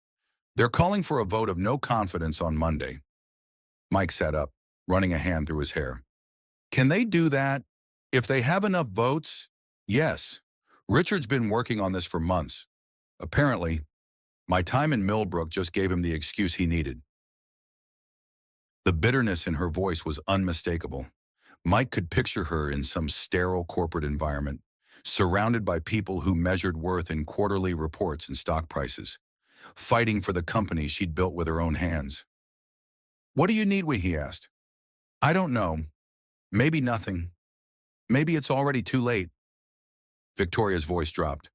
S1: They're calling for a vote of no confidence on Monday." Mike sat up, running a hand through his hair. "Can they do that? If they have enough votes?" "Yes. Richard's been working on this for months. Apparently, my time in Millbrook just gave him the excuse he needed." The bitterness in her voice was unmistakable. Mike could picture her in some sterile corporate environment, surrounded by people who measured worth in quarterly reports and stock prices, fighting for the company she'd built with her own hands. "What do you need?" he asked. "I don't know. Maybe nothing. Maybe it's already too late." Victoria's voice dropped.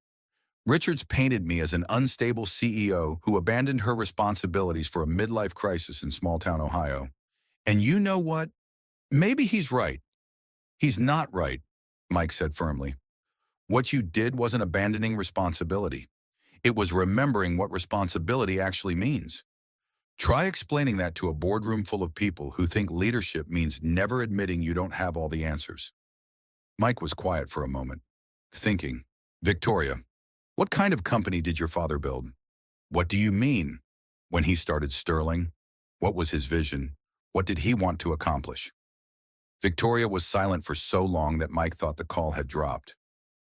S1: "Richards painted me as an unstable CEO who abandoned her responsibilities for a midlife crisis in small-town Ohio. And you know what? Maybe he's right." "He's not right," Mike said firmly. "What you did wasn't abandoning responsibility. It was remembering what responsibility actually means. Try explaining that to a boardroom full of people who think leadership means never admitting you don't have all the answers." Mike was quiet for a moment, thinking. "Victoria, what kind of company did your father build?" "What do you mean?" "When he started Sterling, what was his vision? What did he want to accomplish?" Victoria was silent for so long that Mike thought the call had dropped.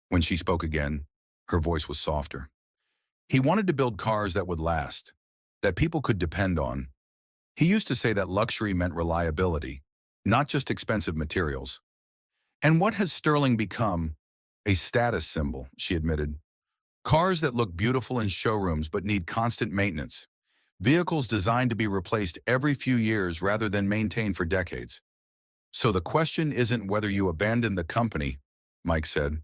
S1: When she spoke again, her voice was softer. "He wanted to build cars that would last, that people could depend on. He used to say that luxury meant reliability, not just expensive materials." "And what has Sterling become?" "A status symbol," she admitted. "Cars that look beautiful in showrooms but need constant maintenance. Vehicles designed to be replaced every few years rather than maintained for decades." "So the question isn't whether you abandoned the company," Mike said.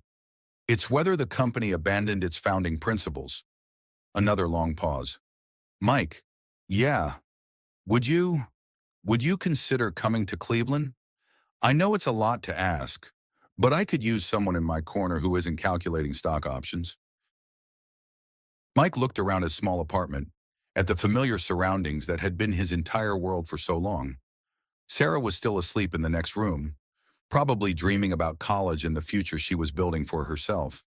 S1: "It's whether the company abandoned its founding principles." Another long pause. "Mike, yeah, would you, would you consider coming to Cleveland? I know it's a lot to ask, but I could use someone in my corner who isn't calculating stock options." Mike looked around his small apartment, at the familiar surroundings that had been his entire world for so long. Sarah was still asleep in the next room, probably dreaming about college and the future she was building for herself.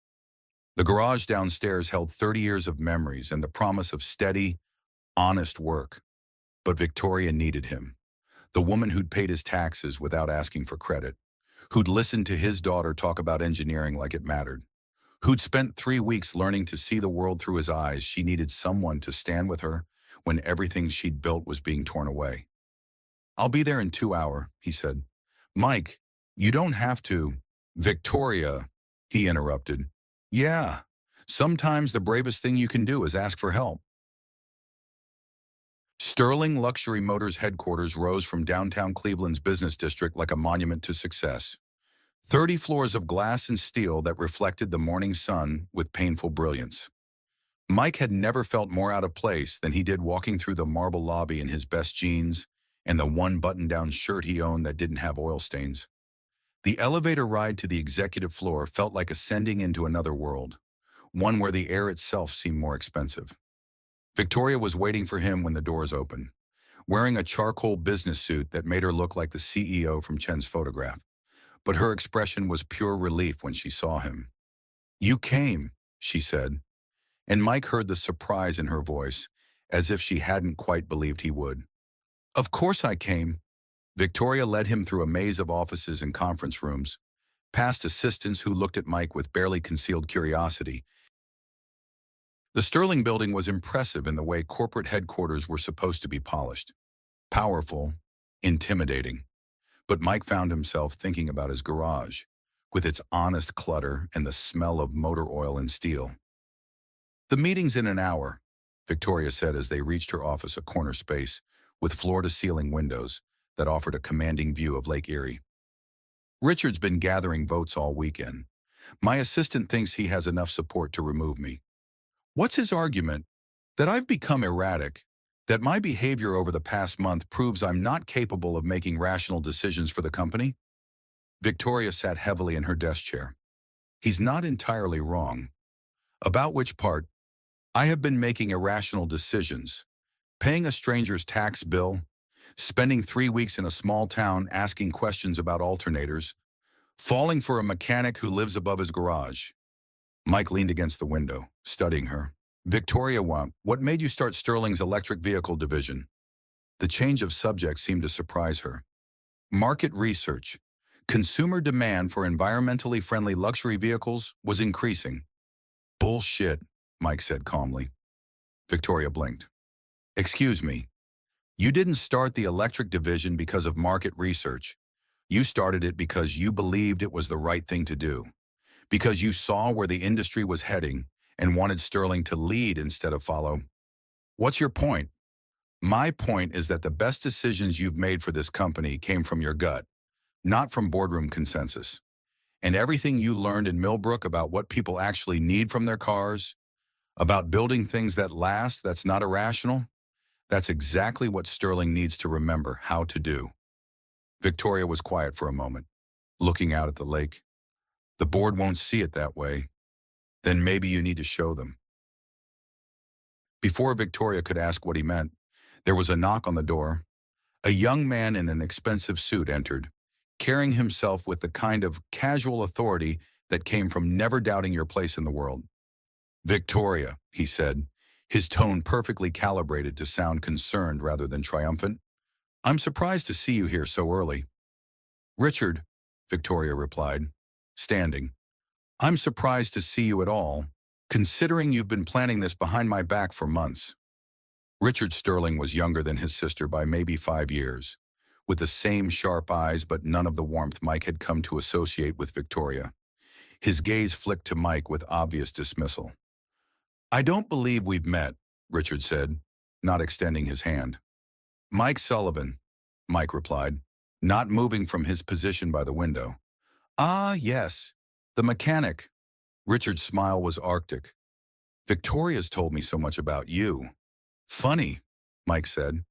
S1: The garage downstairs held 30 years of memories and the promise of steady, honest work. But Victoria needed him, the woman who'd paid his taxes without asking for credit, who'd listened to his daughter talk about engineering like it mattered, who'd spent 3 weeks learning to see the world through his eyes. She needed someone to stand with her when everything she'd built was being torn away. "I'll be there in 2 hours," he said. "Mike, you don't have to." "Victoria," he interrupted. "Yeah, sometimes the bravest thing you can do is ask for help." Sterling Luxury Motors headquarters rose from downtown Cleveland's business district like a monument to success. 30 floors of glass and steel that reflected the morning sun with painful brilliance. Mike had never felt more out of place than he did walking through the marble lobby in his best jeans and the one button-down shirt he owned that didn't have oil stains. The elevator ride to the executive floor felt like ascending into another world, one where the air itself seemed more expensive. Victoria was waiting for him when the doors opened, wearing a charcoal business suit that made her look like the CEO from Chen's photograph. But her expression was pure relief when she saw him. "You came," she said, and Mike heard the surprise in her voice, as if she hadn't quite believed he would. "Of course I came." Victoria led him through a maze of offices and conference rooms, past assistants who looked at Mike with barely concealed curiosity. The Sterling building was impressive in the way corporate headquarters were supposed to be polished. Powerful, intimidating. But Mike found himself thinking about his garage, with its honest clutter and the smell of motor oil and steel. "The meeting's in an hour," Victoria said as they reached her office, a corner space with floor-to-ceiling windows that offered a commanding view of Lake Erie. "Richard's been gathering votes all weekend. My assistant thinks he has enough support to remove me." "What's his argument?" "That I've become erratic, that my behavior over the past month proves I'm not capable of making rational decisions for the company." Victoria sat heavily in her desk chair. "He's not entirely wrong." "About which part?" "I have been making irrational decisions. Paying a stranger's tax bill, spending 3 weeks in a small town asking questions about alternators, falling for a mechanic who lives above his garage." Mike leaned against the window, studying her. "Victoria, what made you start Sterling's electric vehicle division?" The change of subject seemed to surprise her. "Market research. Consumer demand for environmentally friendly luxury vehicles was increasing." "Bullshit," Mike said calmly. Victoria blinked. "Excuse me. You didn't start the electric division because of market research. You started it because you believed it was the right thing to do. Because you saw where the industry was heading and wanted Sterling to lead instead of follow. What's your point?" "My point is that the best decisions you've made for this company came from your gut, not from boardroom consensus. And everything you learned in Millbrook about what people actually need from their cars, about building things that last, that's not irrational, that's exactly what Sterling needs to remember how to do." Victoria was quiet for a moment, looking out at the lake. "The board won't see it that way. Then maybe you need to show them." Before Victoria could ask what he meant, there was a knock on the door. A young man in an expensive suit entered, carrying himself with the kind of casual authority that came from never doubting your place in the world. "Victoria," he said, his tone perfectly calibrated to sound concerned rather than triumphant, "I'm surprised to see you here so early." "Richard," Victoria replied, standing, "I'm surprised to see you at all, considering you've been planning this behind my back for months." Richard Sterling was younger than his sister by maybe 5 years, with the same sharp eyes but none of the warmth Mike had come to associate with Victoria. His gaze flicked to Mike with obvious dismissal. "I don't believe we've met," Richard said, not extending his hand. "Mike Sullivan," Mike replied, not moving from his position by the window. "Ah, yes, the mechanic." Richard's smile was arctic. "Victoria's told me so much about you." "Funny," Mike said.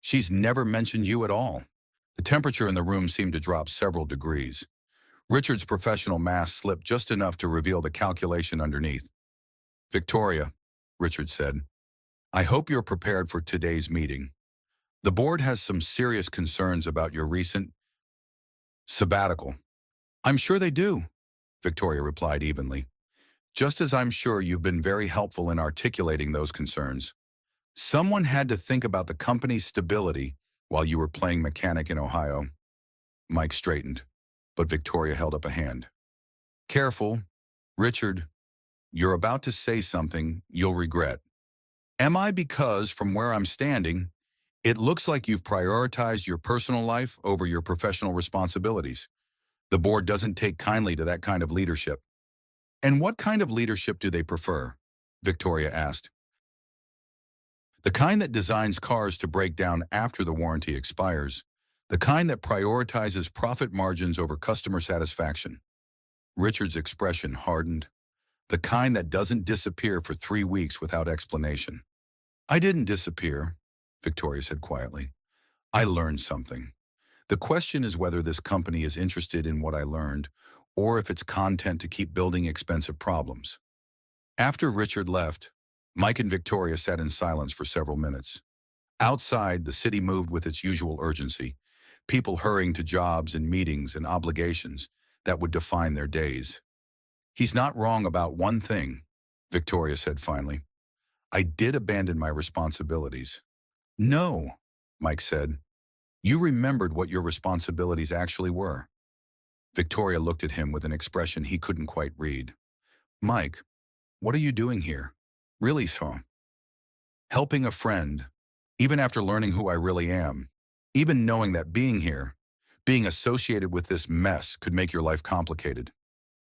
S1: "She's never mentioned you at all." The temperature in the room seemed to drop several degrees. Richard's professional mask slipped just enough to reveal the calculation underneath. "Victoria," Richard said, "I hope you're prepared for today's meeting. The board has some serious concerns about your recent sabbatical." "I'm sure they do," Victoria replied evenly. "Just as I'm sure you've been very helpful in articulating those concerns. Someone had to think about the company's stability while you were playing mechanic in Ohio." Mike straightened, but Victoria held up a hand. "Careful, Richard. You're about to say something you'll regret." "Am I? Because from where I'm standing, it looks like you've prioritized your personal life over your professional responsibilities. The board doesn't take kindly to that kind of leadership." "And what kind of leadership do they prefer?" Victoria asked. The kind that designs cars to break down after the warranty expires. The kind that prioritizes profit margins over customer satisfaction. Richard's expression hardened. The kind that doesn't disappear for 3 weeks without explanation. I didn't disappear, Victoria said quietly. I learned something. The question is whether this company is interested in what I learned, or if it's content to keep building expensive problems. After Richard left, Mike and Victoria sat in silence for several minutes. Outside, the city moved with its usual urgency, people hurrying to jobs and meetings and obligations that would define their days. He's not wrong about one thing, Victoria said finally. I did abandon my responsibilities. No, Mike said. You remembered what your responsibilities actually were. Victoria looked at him with an expression he couldn't quite read. Mike, what are you doing here? Really, so? Helping a friend, even after learning who I really am, even knowing that being here, being associated with this mess could make your life complicated.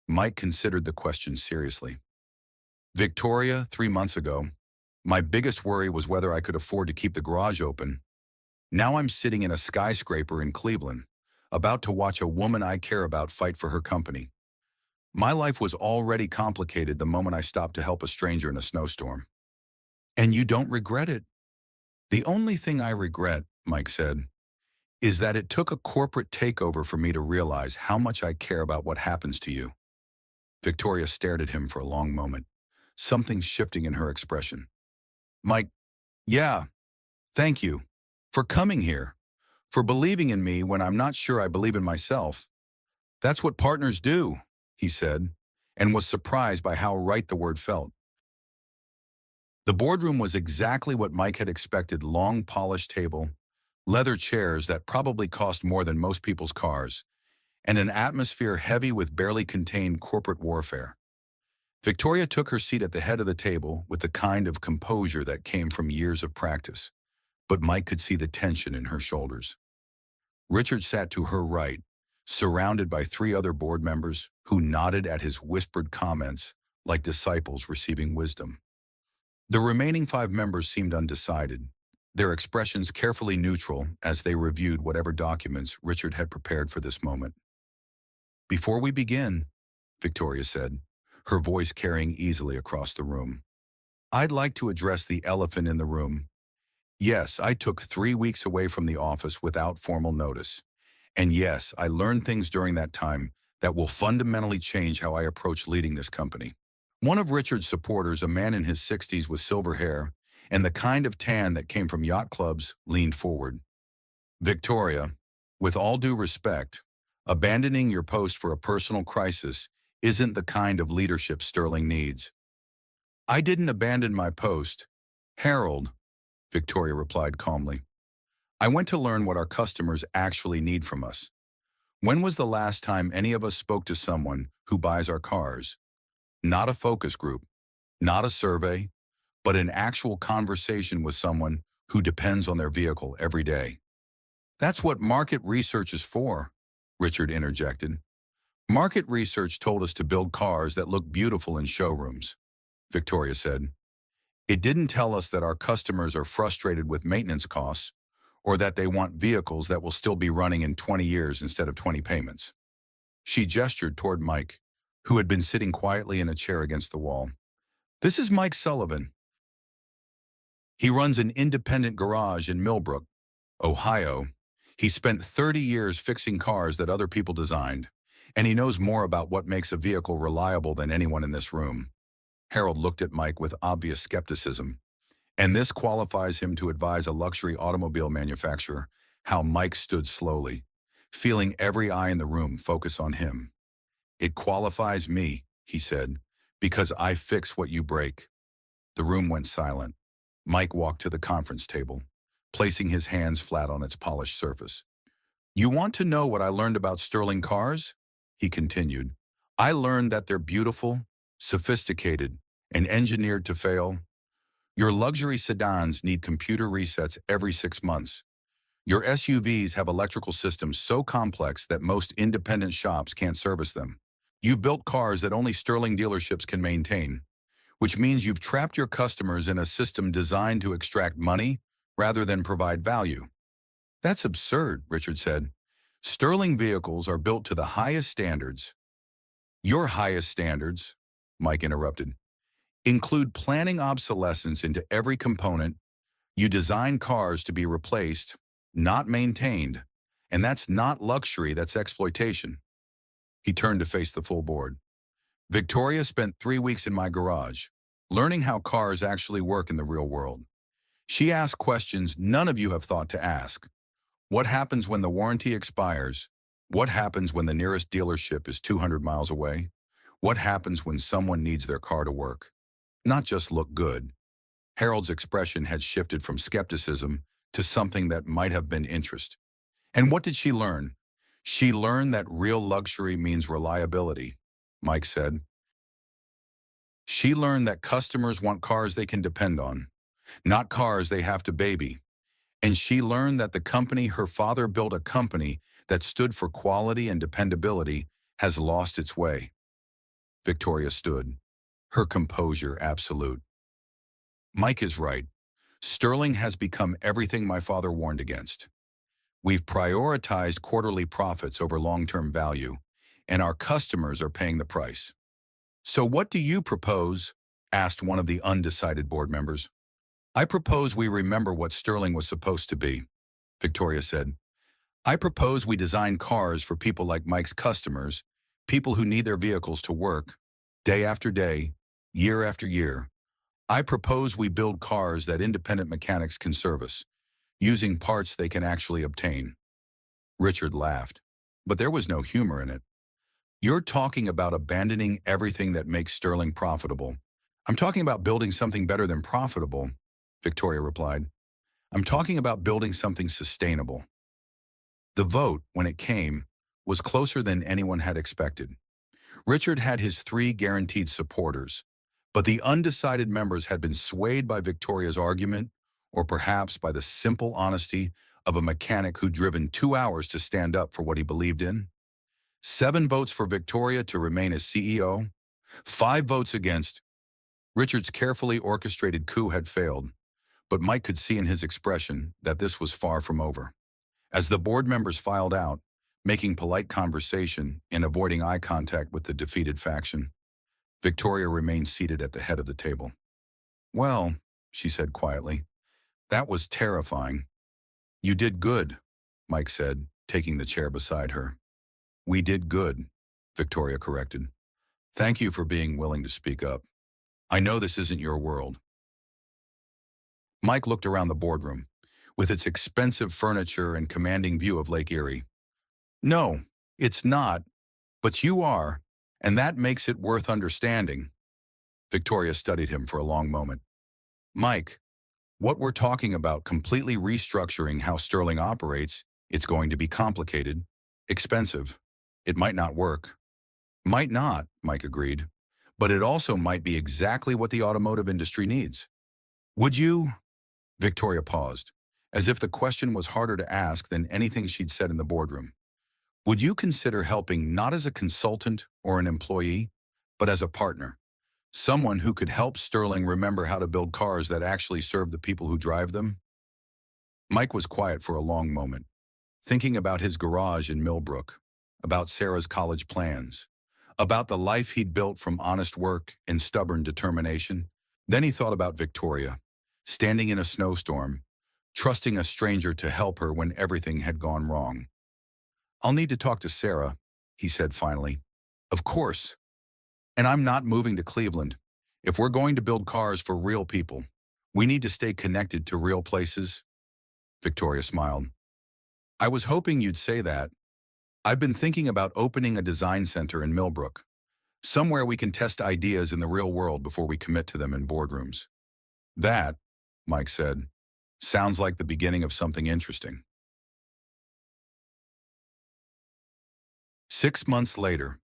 S1: Mike considered the question seriously. Victoria, 3 months ago, my biggest worry was whether I could afford to keep the garage open. Now I'm sitting in a skyscraper in Cleveland, about to watch a woman I care about fight for her company. My life was already complicated the moment I stopped to help a stranger in a snowstorm. And you don't regret it? The only thing I regret, Mike said, is that it took a corporate takeover for me to realize how much I care about what happens to you. Victoria stared at him for a long moment, something shifting in her expression. Mike, yeah, thank you. For coming here. For believing in me when I'm not sure I believe in myself. That's what partners do, he said, and was surprised by how right the word felt. The boardroom was exactly what Mike had expected: long, polished table, leather chairs that probably cost more than most people's cars, and an atmosphere heavy with barely contained corporate warfare. Victoria took her seat at the head of the table with the kind of composure that came from years of practice, but Mike could see the tension in her shoulders. Richard sat to her right, surrounded by 3 other board members who nodded at his whispered comments like disciples receiving wisdom. The remaining 5 members seemed undecided, their expressions carefully neutral as they reviewed whatever documents Richard had prepared for this moment. Before we begin, Victoria said, her voice carrying easily across the room, I'd like to address the elephant in the room. Yes, I took 3 weeks away from the office without formal notice. And yes, I learned things during that time that will fundamentally change how I approach leading this company. One of Richard's supporters, a man in his 60s with silver hair and the kind of tan that came from yacht clubs, leaned forward. Victoria, with all due respect, abandoning your post for a personal crisis isn't the kind of leadership Sterling needs. I didn't abandon my post. Harold, Victoria replied calmly. I went to learn what our customers actually need from us. When was the last time any of us spoke to someone who buys our cars? Not a focus group, not a survey, but an actual conversation with someone who depends on their vehicle every day. That's what market research is for, Richard interjected. Market research told us to build cars that look beautiful in showrooms, Victoria said. It didn't tell us that our customers are frustrated with maintenance costs or that they want vehicles that will still be running in 20 years instead of 20 payments. She gestured toward Mike, who had been sitting quietly in a chair against the wall. This is Mike Sullivan. He runs an independent garage in Millbrook, Ohio. He spent 30 years fixing cars that other people designed, and he knows more about what makes a vehicle reliable than anyone in this room. Harold looked at Mike with obvious skepticism. And this qualifies him to advise a luxury automobile manufacturer. How Mike stood slowly, feeling every eye in the room focus on him. It qualifies me, he said, because I fix what you break. The room went silent. Mike walked to the conference table, placing his hands flat on its polished surface. You want to know what I learned about Sterling cars? He continued. I learned that they're beautiful, sophisticated, and engineered to fail. Your luxury sedans need computer resets every 6 months. Your SUVs have electrical systems so complex that most independent shops can't service them. You've built cars that only Sterling dealerships can maintain. which means you've trapped your customers in a system designed to extract money rather than provide value. That's absurd, Richard said. Sterling vehicles are built to the highest standards. Your highest standards, Mike interrupted, include planning obsolescence into every component. You design cars to be replaced, not maintained. And that's not luxury, that's exploitation. He turned to face the full board. Victoria spent 3 weeks in my garage, learning how cars actually work in the real world. She asked questions none of you have thought to ask. What happens when the warranty expires? What happens when the nearest dealership is 200 miles away? What happens when someone needs their car to work? Not just look good. Harold's expression had shifted from skepticism to something that might have been interest. And what did she learn? She learned that real luxury means reliability, Mike said. She learned that customers want cars they can depend on, not cars they have to baby. And she learned that the company her father built, a company that stood for quality and dependability, has lost its way. Victoria stood, her composure absolute. Mike is right. Sterling has become everything my father warned against. We've prioritized quarterly profits over long-term value, and our customers are paying the price. So what do you propose? Asked one of the undecided board members. I propose we remember what Sterling was supposed to be, Victoria said. I propose we design cars for people like Mike's customers, people who need their vehicles to work, day after day, year after year. I propose we build cars that independent mechanics can service, using parts they can actually obtain. Richard laughed, but there was no humor in it. You're talking about abandoning everything that makes Sterling profitable. I'm talking about building something better than profitable, Victoria replied. I'm talking about building something sustainable. The vote, when it came, was closer than anyone had expected. Richard had his 3 guaranteed supporters, but the undecided members had been swayed by Victoria's argument, or perhaps by the simple honesty of a mechanic who'd driven 2 hours to stand up for what he believed in. 7 votes for Victoria to remain as CEO, 5 votes against. Richard's carefully orchestrated coup had failed, but Mike could see in his expression that this was far from over. As the board members filed out, making polite conversation and avoiding eye contact with the defeated faction, Victoria remained seated at the head of the table. Well, she said quietly, that was terrifying. You did good, Mike said, taking the chair beside her. We did good, Victoria corrected. Thank you for being willing to speak up. I know this isn't your world. Mike looked around the boardroom, with its expensive furniture and commanding view of Lake Erie. No, it's not, but you are, and that makes it worth understanding. Victoria studied him for a long moment. Mike, what we're talking about completely restructuring how Sterling operates, it's going to be complicated, expensive. It might not work. Might not, Mike agreed, but it also might be exactly what the automotive industry needs. Would you? Victoria paused, as if the question was harder to ask than anything she'd said in the boardroom. Would you consider helping not as a consultant or an employee, but as a partner? Someone who could help Sterling remember how to build cars that actually serve the people who drive them? Mike was quiet for a long moment, thinking about his garage in Millbrook, about Sarah's college plans, about the life he'd built from honest work and stubborn determination. Then he thought about Victoria, standing in a snowstorm, trusting a stranger to help her when everything had gone wrong. I'll need to talk to Sarah, he said finally. Of course. And I'm not moving to Cleveland. If we're going to build cars for real people, we need to stay connected to real places. Victoria smiled. I was hoping you'd say that. I've been thinking about opening a design center in Millbrook, somewhere we can test ideas in the real world before we commit to them in boardrooms. That, Mike said, sounds like the beginning of something interesting. 6 months later,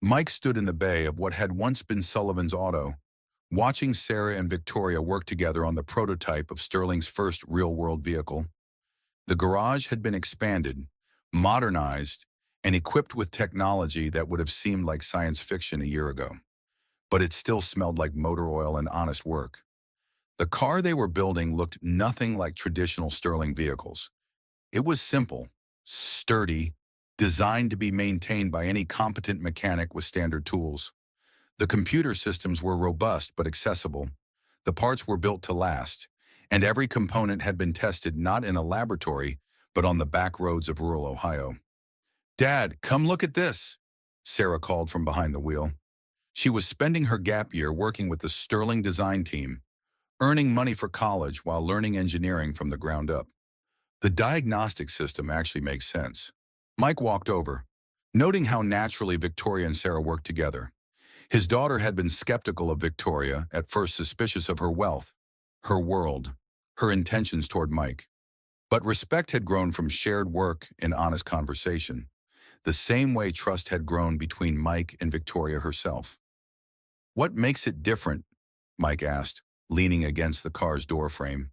S1: Mike stood in the bay of what had once been Sullivan's Auto, watching Sarah and Victoria work together on the prototype of Sterling's first real-world vehicle. The garage had been expanded, modernized, and equipped with technology that would have seemed like science fiction a year ago. but it still smelled like motor oil and honest work. The car they were building looked nothing like traditional Sterling vehicles. It was simple, sturdy, designed to be maintained by any competent mechanic with standard tools. The computer systems were robust but accessible. The parts were built to last, and every component had been tested not in a laboratory, but on the back roads of rural Ohio. "Dad, come look at this," Sarah called from behind the wheel. She was spending her gap year working with the Sterling design team, earning money for college while learning engineering from the ground up. The diagnostic system actually makes sense. Mike walked over, noting how naturally Victoria and Sarah worked together. His daughter had been skeptical of Victoria, at first suspicious of her wealth, her world, her intentions toward Mike. But respect had grown from shared work and honest conversation, the same way trust had grown between Mike and Victoria herself. "What makes it different?" Mike asked, leaning against the car's doorframe.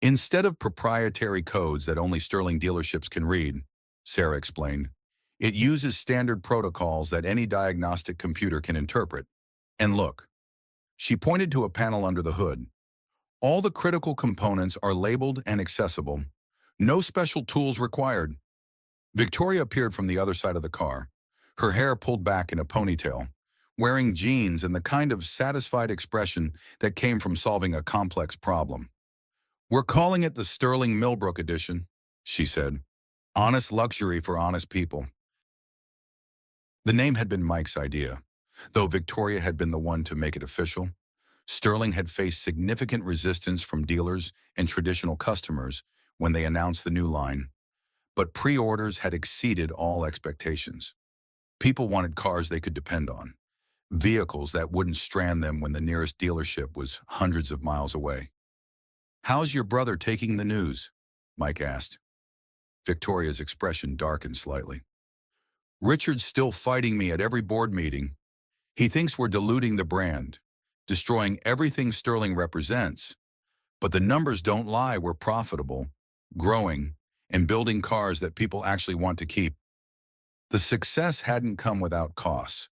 S1: "Instead of proprietary codes that only Sterling dealerships can read," Sarah explained, "it uses standard protocols that any diagnostic computer can interpret. And look," she pointed to a panel under the hood, "all the critical components are labeled and accessible. No special tools required." Victoria appeared from the other side of the car, her hair pulled back in a ponytail, wearing jeans and the kind of satisfied expression that came from solving a complex problem. "We're calling it the Sterling Millbrook Edition," she said. "Honest luxury for honest people." The name had been Mike's idea, though Victoria had been the one to make it official. Sterling had faced significant resistance from dealers and traditional customers when they announced the new line, but pre-orders had exceeded all expectations. People wanted cars they could depend on, vehicles that wouldn't strand them when the nearest dealership was hundreds of miles away. "How's your brother taking the news?" Mike asked. Victoria's expression darkened slightly. "Richard's still fighting me at every board meeting. He thinks we're diluting the brand, destroying everything Sterling represents. But the numbers don't lie. We're profitable, growing, and building cars that people actually want to keep." The success hadn't come without costs.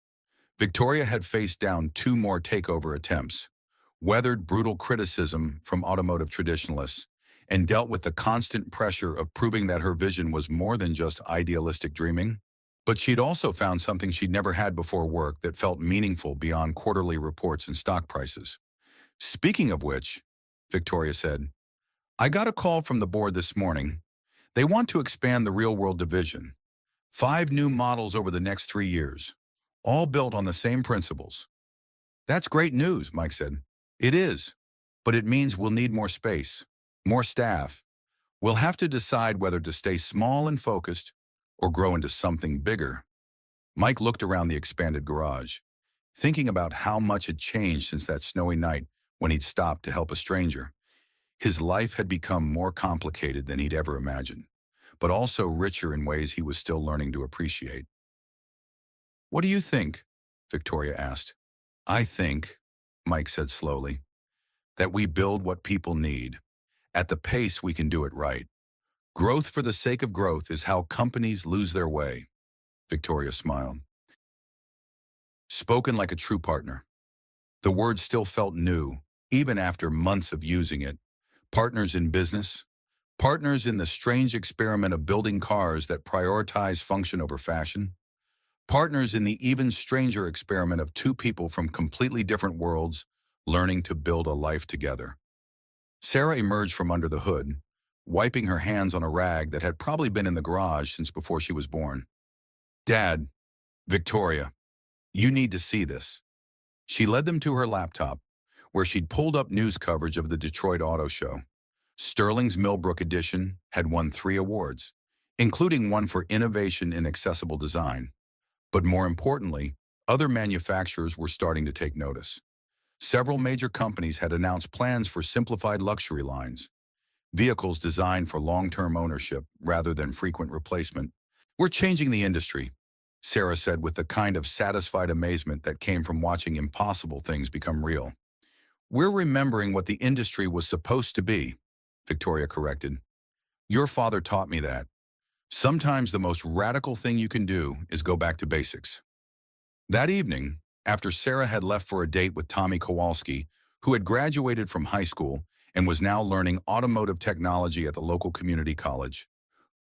S1: Victoria had faced down 2 more takeover attempts, weathered brutal criticism from automotive traditionalists, and dealt with the constant pressure of proving that her vision was more than just idealistic dreaming. But she'd also found something she'd never had before work that felt meaningful beyond quarterly reports and stock prices. "Speaking of which," Victoria said, "I got a call from the board this morning. They want to expand the real-world division. 5 new models over the next 3 years, all built on the same principles." "That's great news," Mike said. "It is, but it means we'll need more space, more staff. We'll have to decide whether to stay small and focused or grow into something bigger." Mike looked around the expanded garage, thinking about how much had changed since that snowy night when he'd stopped to help a stranger. His life had become more complicated than he'd ever imagined, but also richer in ways he was still learning to appreciate. "What do you think?" Victoria asked. "I think," Mike said slowly, "that we build what people need. At the pace we can do it right. Growth for the sake of growth is how companies lose their way." Victoria smiled. Spoken like a true partner. The word still felt new, even after months of using it. Partners in business, partners in the strange experiment of building cars that prioritize function over fashion, partners in the even stranger experiment of 2 people from completely different worlds learning to build a life together. Sarah emerged from under the hood, wiping her hands on a rag that had probably been in the garage since before she was born. "Dad, Victoria, you need to see this." She led them to her laptop, where she'd pulled up news coverage of the Detroit Auto Show. Sterling's Millbrook edition had won 3 awards, including one for innovation in accessible design. But more importantly, other manufacturers were starting to take notice. Several major companies had announced plans for simplified luxury lines, vehicles designed for long-term ownership rather than frequent replacement. "We're changing the industry," Sarah said with the kind of satisfied amazement that came from watching impossible things become real. "We're remembering what the industry was supposed to be," Victoria corrected. "Your father taught me that. Sometimes the most radical thing you can do is go back to basics." That evening, after Sarah had left for a date with Tommy Kowalski, who had graduated from high school and was now learning automotive technology at the local community college.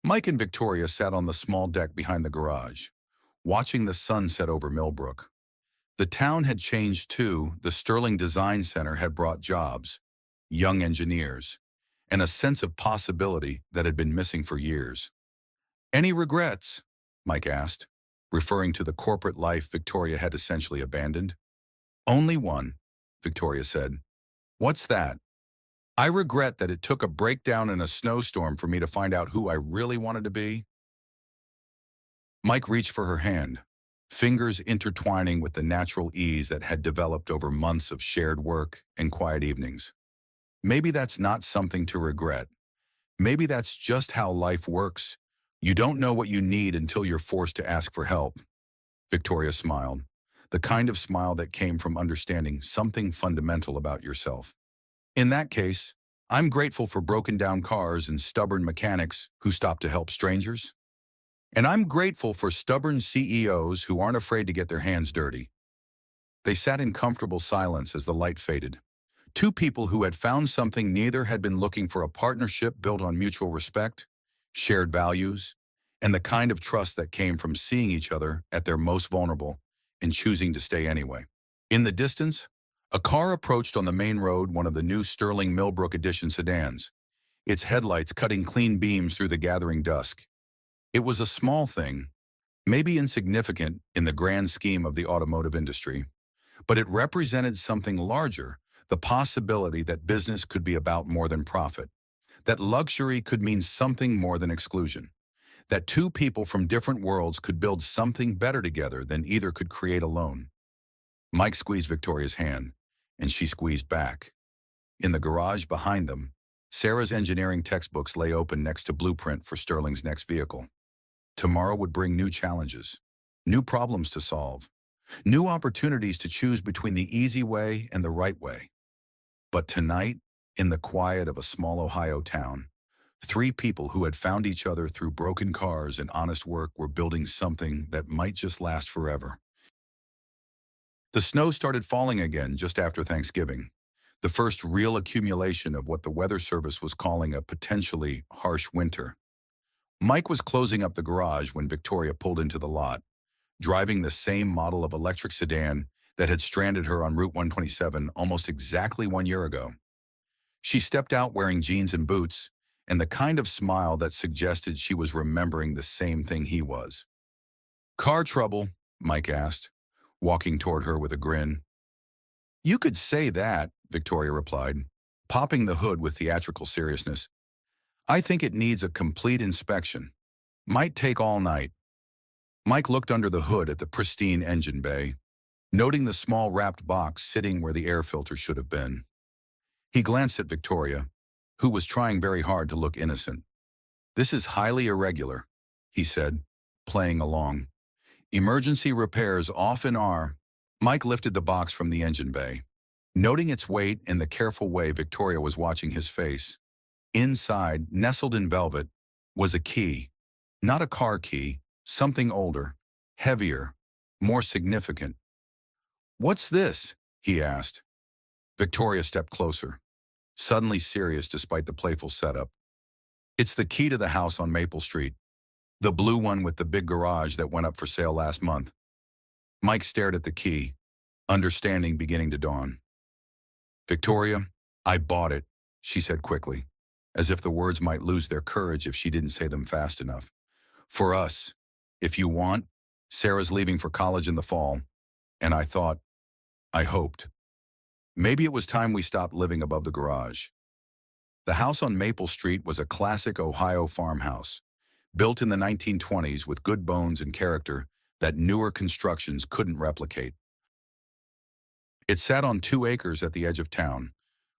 S1: Mike and Victoria sat on the small deck behind the garage, watching the sun set over Millbrook. The town had changed too. The Sterling Design Center had brought jobs, young engineers, and a sense of possibility that had been missing for years. "Any regrets?" Mike asked, referring to the corporate life Victoria had essentially abandoned. "Only one," Victoria said. "What's that?" "I regret that it took a breakdown in a snowstorm for me to find out who I really wanted to be." Mike reached for her hand, fingers intertwining with the natural ease that had developed over months of shared work and quiet evenings. "Maybe that's not something to regret. Maybe that's just how life works. You don't know what you need until you're forced to ask for help." Victoria smiled, the kind of smile that came from understanding something fundamental about yourself. "In that case, I'm grateful for broken-down cars and stubborn mechanics who stop to help strangers. And I'm grateful for stubborn CEOs who aren't afraid to get their hands dirty." They sat in comfortable silence as the light faded. Two people who had found something neither had been looking for: a partnership built on mutual respect, shared values, and the kind of trust that came from seeing each other at their most vulnerable and choosing to stay anyway. In the distance, a car approached on the main road, one of the new Sterling Millbrook Edition sedans, its headlights cutting clean beams through the gathering dusk. It was a small thing, maybe insignificant in the grand scheme of the automotive industry, but it represented something larger: the possibility that business could be about more than profit, that luxury could mean something more than exclusion, that two people from different worlds could build something better together than either could create alone. Mike squeezed Victoria's hand, and she squeezed back. In the garage behind them, Sarah's engineering textbooks lay open next to blueprint for Sterling's next vehicle. Tomorrow would bring new challenges, new problems to solve, new opportunities to choose between the easy way and the right way. But tonight, in the quiet of a small Ohio town, three people who had found each other through broken cars and honest work were building something that might just last forever. The snow started falling again just after Thanksgiving, the first real accumulation of what the Weather Service was calling a potentially harsh winter. Mike was closing up the garage when Victoria pulled into the lot, driving the same model of electric sedan that had stranded her on Route 127 almost exactly 1 year ago. She stepped out wearing jeans and boots, and the kind of smile that suggested she was remembering the same thing he was. "Car trouble?" Mike asked, walking toward her with a grin. "You could say that," Victoria replied, popping the hood with theatrical seriousness. "I think it needs a complete inspection. Might take all night." Mike looked under the hood at the pristine engine bay, noting the small wrapped box sitting where the air filter should have been. He glanced at Victoria, who was trying very hard to look innocent. "This is highly irregular," he said, playing along. "Emergency repairs often are." Mike lifted the box from the engine bay, noting its weight and the careful way Victoria was watching his face. Inside, nestled in velvet, was a key. Not a car key, something older, heavier, more significant. "What's this?" he asked. Victoria stepped closer, suddenly serious despite the playful setup. "It's the key to the house on Maple Street, the blue one with the big garage that went up for sale last month." Mike stared at the key, understanding beginning to dawn. "Victoria, I bought it," she said quickly, as if the words might lose their courage if she didn't say them fast enough. "For us, if you want. Sarah's leaving for college in the fall, and I hoped. Maybe it was time we stopped living above the garage." The house on Maple Street was a classic Ohio farmhouse, built in the 1920s with good bones and character that newer constructions couldn't replicate. It sat on 2 acres at the edge of town,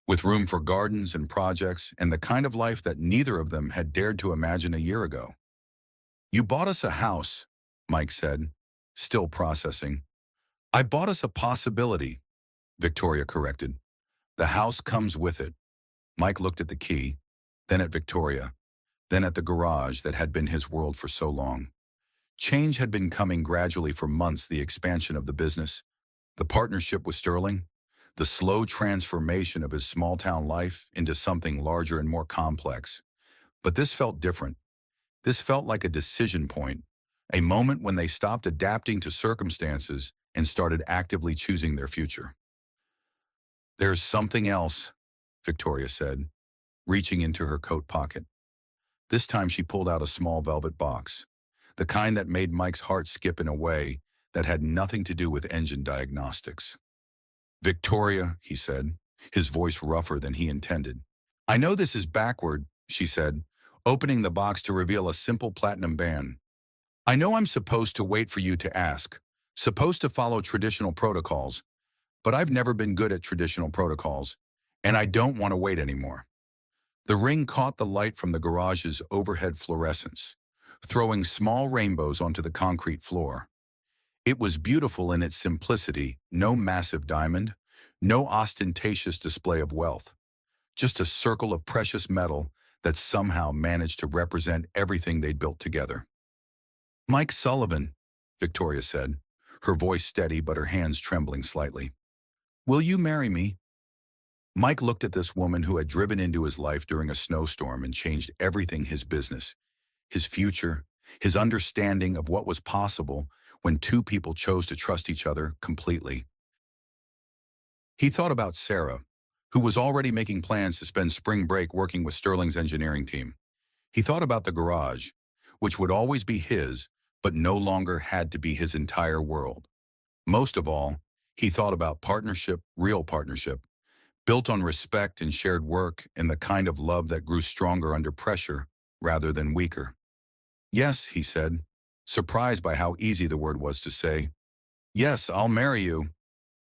S1: with room for gardens and projects and the kind of life that neither of them had dared to imagine a year ago. "You bought us a house," Mike said, still processing. "I bought us a possibility," Victoria corrected. "The house comes with it." Mike looked at the key, then at Victoria, then at the garage that had been his world for so long. Change had been coming gradually for months: the expansion of the business, The partnership with Sterling, the slow transformation of his small-town life into something larger and more complex. But this felt different. This felt like a decision point, a moment when they stopped adapting to circumstances and started actively choosing their future. "There's something else," Victoria said, reaching into her coat pocket. This time she pulled out a small velvet box, the kind that made Mike's heart skip in a way that had nothing to do with engine diagnostics. "Victoria," he said, his voice rougher than he intended. "I know this is backward," she said, opening the box to reveal a simple platinum band. "I know I'm supposed to wait for you to ask, supposed to follow traditional protocols, but I've never been good at traditional protocols, and I don't want to wait anymore." The ring caught the light from the garage's overhead fluorescence, throwing small rainbows onto the concrete floor. It was beautiful in its simplicity, no massive diamond, no ostentatious display of wealth, just a circle of precious metal that somehow managed to represent everything they'd built together. "Mike Sullivan," Victoria said, her voice steady but her hands trembling slightly. "Will you marry me?" Mike looked at this woman who had driven into his life during a snowstorm and changed everything: his business, his future, his understanding of what was possible when two people chose to trust each other completely. He thought about Sarah, who was already making plans to spend spring break working with Sterling's engineering team. He thought about the garage, which would always be his, but no longer had to be his entire world. Most of all, he thought about partnership, real partnership, built on respect and shared work and the kind of love that grew stronger under pressure rather than weaker. "Yes," he said, surprised by how easy the word was to say. "Yes, I'll marry you."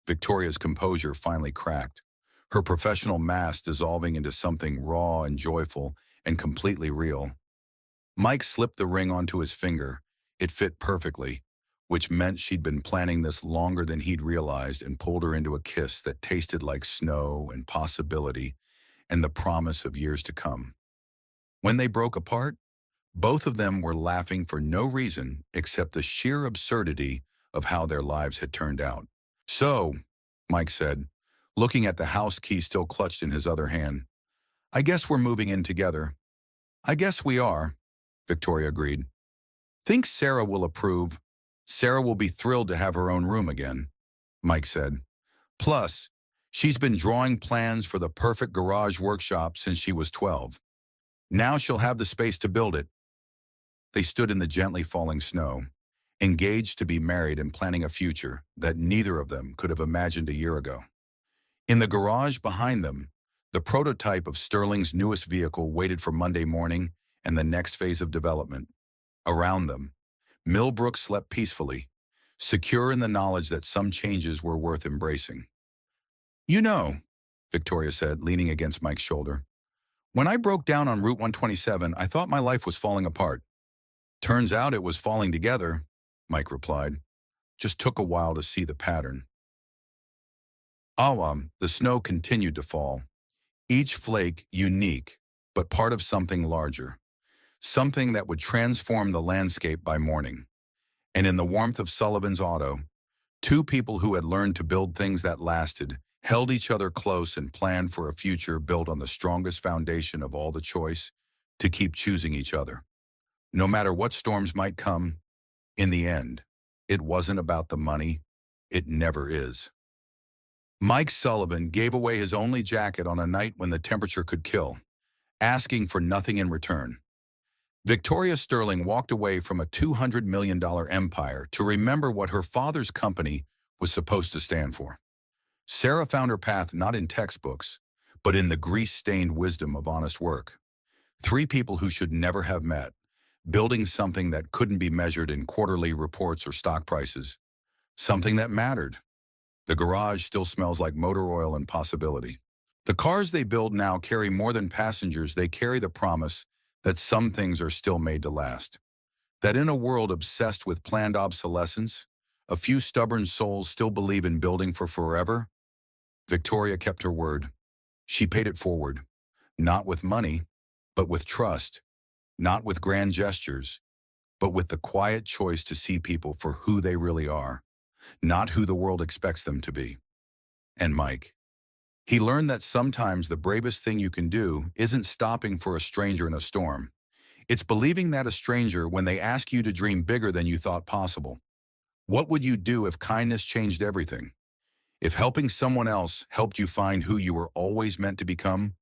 S1: Victoria's composure finally cracked, her professional mask dissolving into something raw and joyful and completely real. Mike slipped the ring onto his finger. It fit perfectly, which meant she'd been planning this longer than he'd realized, and pulled her into a kiss that tasted like snow and possibility and the promise of years to come. When they broke apart, both of them were laughing for no reason except the sheer absurdity of how their lives had turned out. "So," Mike said, looking at the house key still clutched in his other hand, "I guess we're moving in together." "I guess we are," Victoria agreed. "Think Sarah will approve. Sarah will be thrilled to have her own room again," Mike said. "Plus, she's been drawing plans for the perfect garage workshop since she was 12. Now she'll have the space to build it." They stood in the gently falling snow, engaged to be married and planning a future that neither of them could have imagined a year ago. In the garage behind them, the prototype of Sterling's newest vehicle waited for Monday morning and the next phase of development. Around them, Millbrook slept peacefully, secure in the knowledge that some changes were worth embracing. "You know," Victoria said, leaning against Mike's shoulder, "when I broke down on Route 127, I thought my life was falling apart." "Turns out it was falling together," Mike replied. "Just took a while to see the pattern." The snow continued to fall, each flake unique, but part of something larger, something that would transform the landscape by morning. And in the warmth of Sullivan's auto, two people who had learned to build things that lasted held each other close and planned for a future built on the strongest foundation of all: the choice to keep choosing each other. No matter what storms might come, in the end, it wasn't about the money. It never is. Mike Sullivan gave away his only jacket on a night when the temperature could kill, asking for nothing in return. Victoria Sterling walked away from a $200 million empire to remember what her father's company was supposed to stand for. Sarah found her path not in textbooks, but in the grease-stained wisdom of honest work. Three people who should never have met, building something that couldn't be measured in quarterly reports or stock prices, something that mattered. The garage still smells like motor oil and possibility. The cars they build now carry more than passengers. They carry the promise that some things are still made to last. That in a world obsessed with planned obsolescence, a few stubborn souls still believe in building for forever. Victoria kept her word. She paid it forward, not with money, but with trust, not with grand gestures, but with the quiet choice to see people for who they really are. not who the world expects them to be. And Mike, he learned that sometimes the bravest thing you can do isn't stopping for a stranger in a storm. It's believing that a stranger when they ask you to dream bigger than you thought possible. What would you do if kindness changed everything? If helping someone else helped you find who you were always meant to become?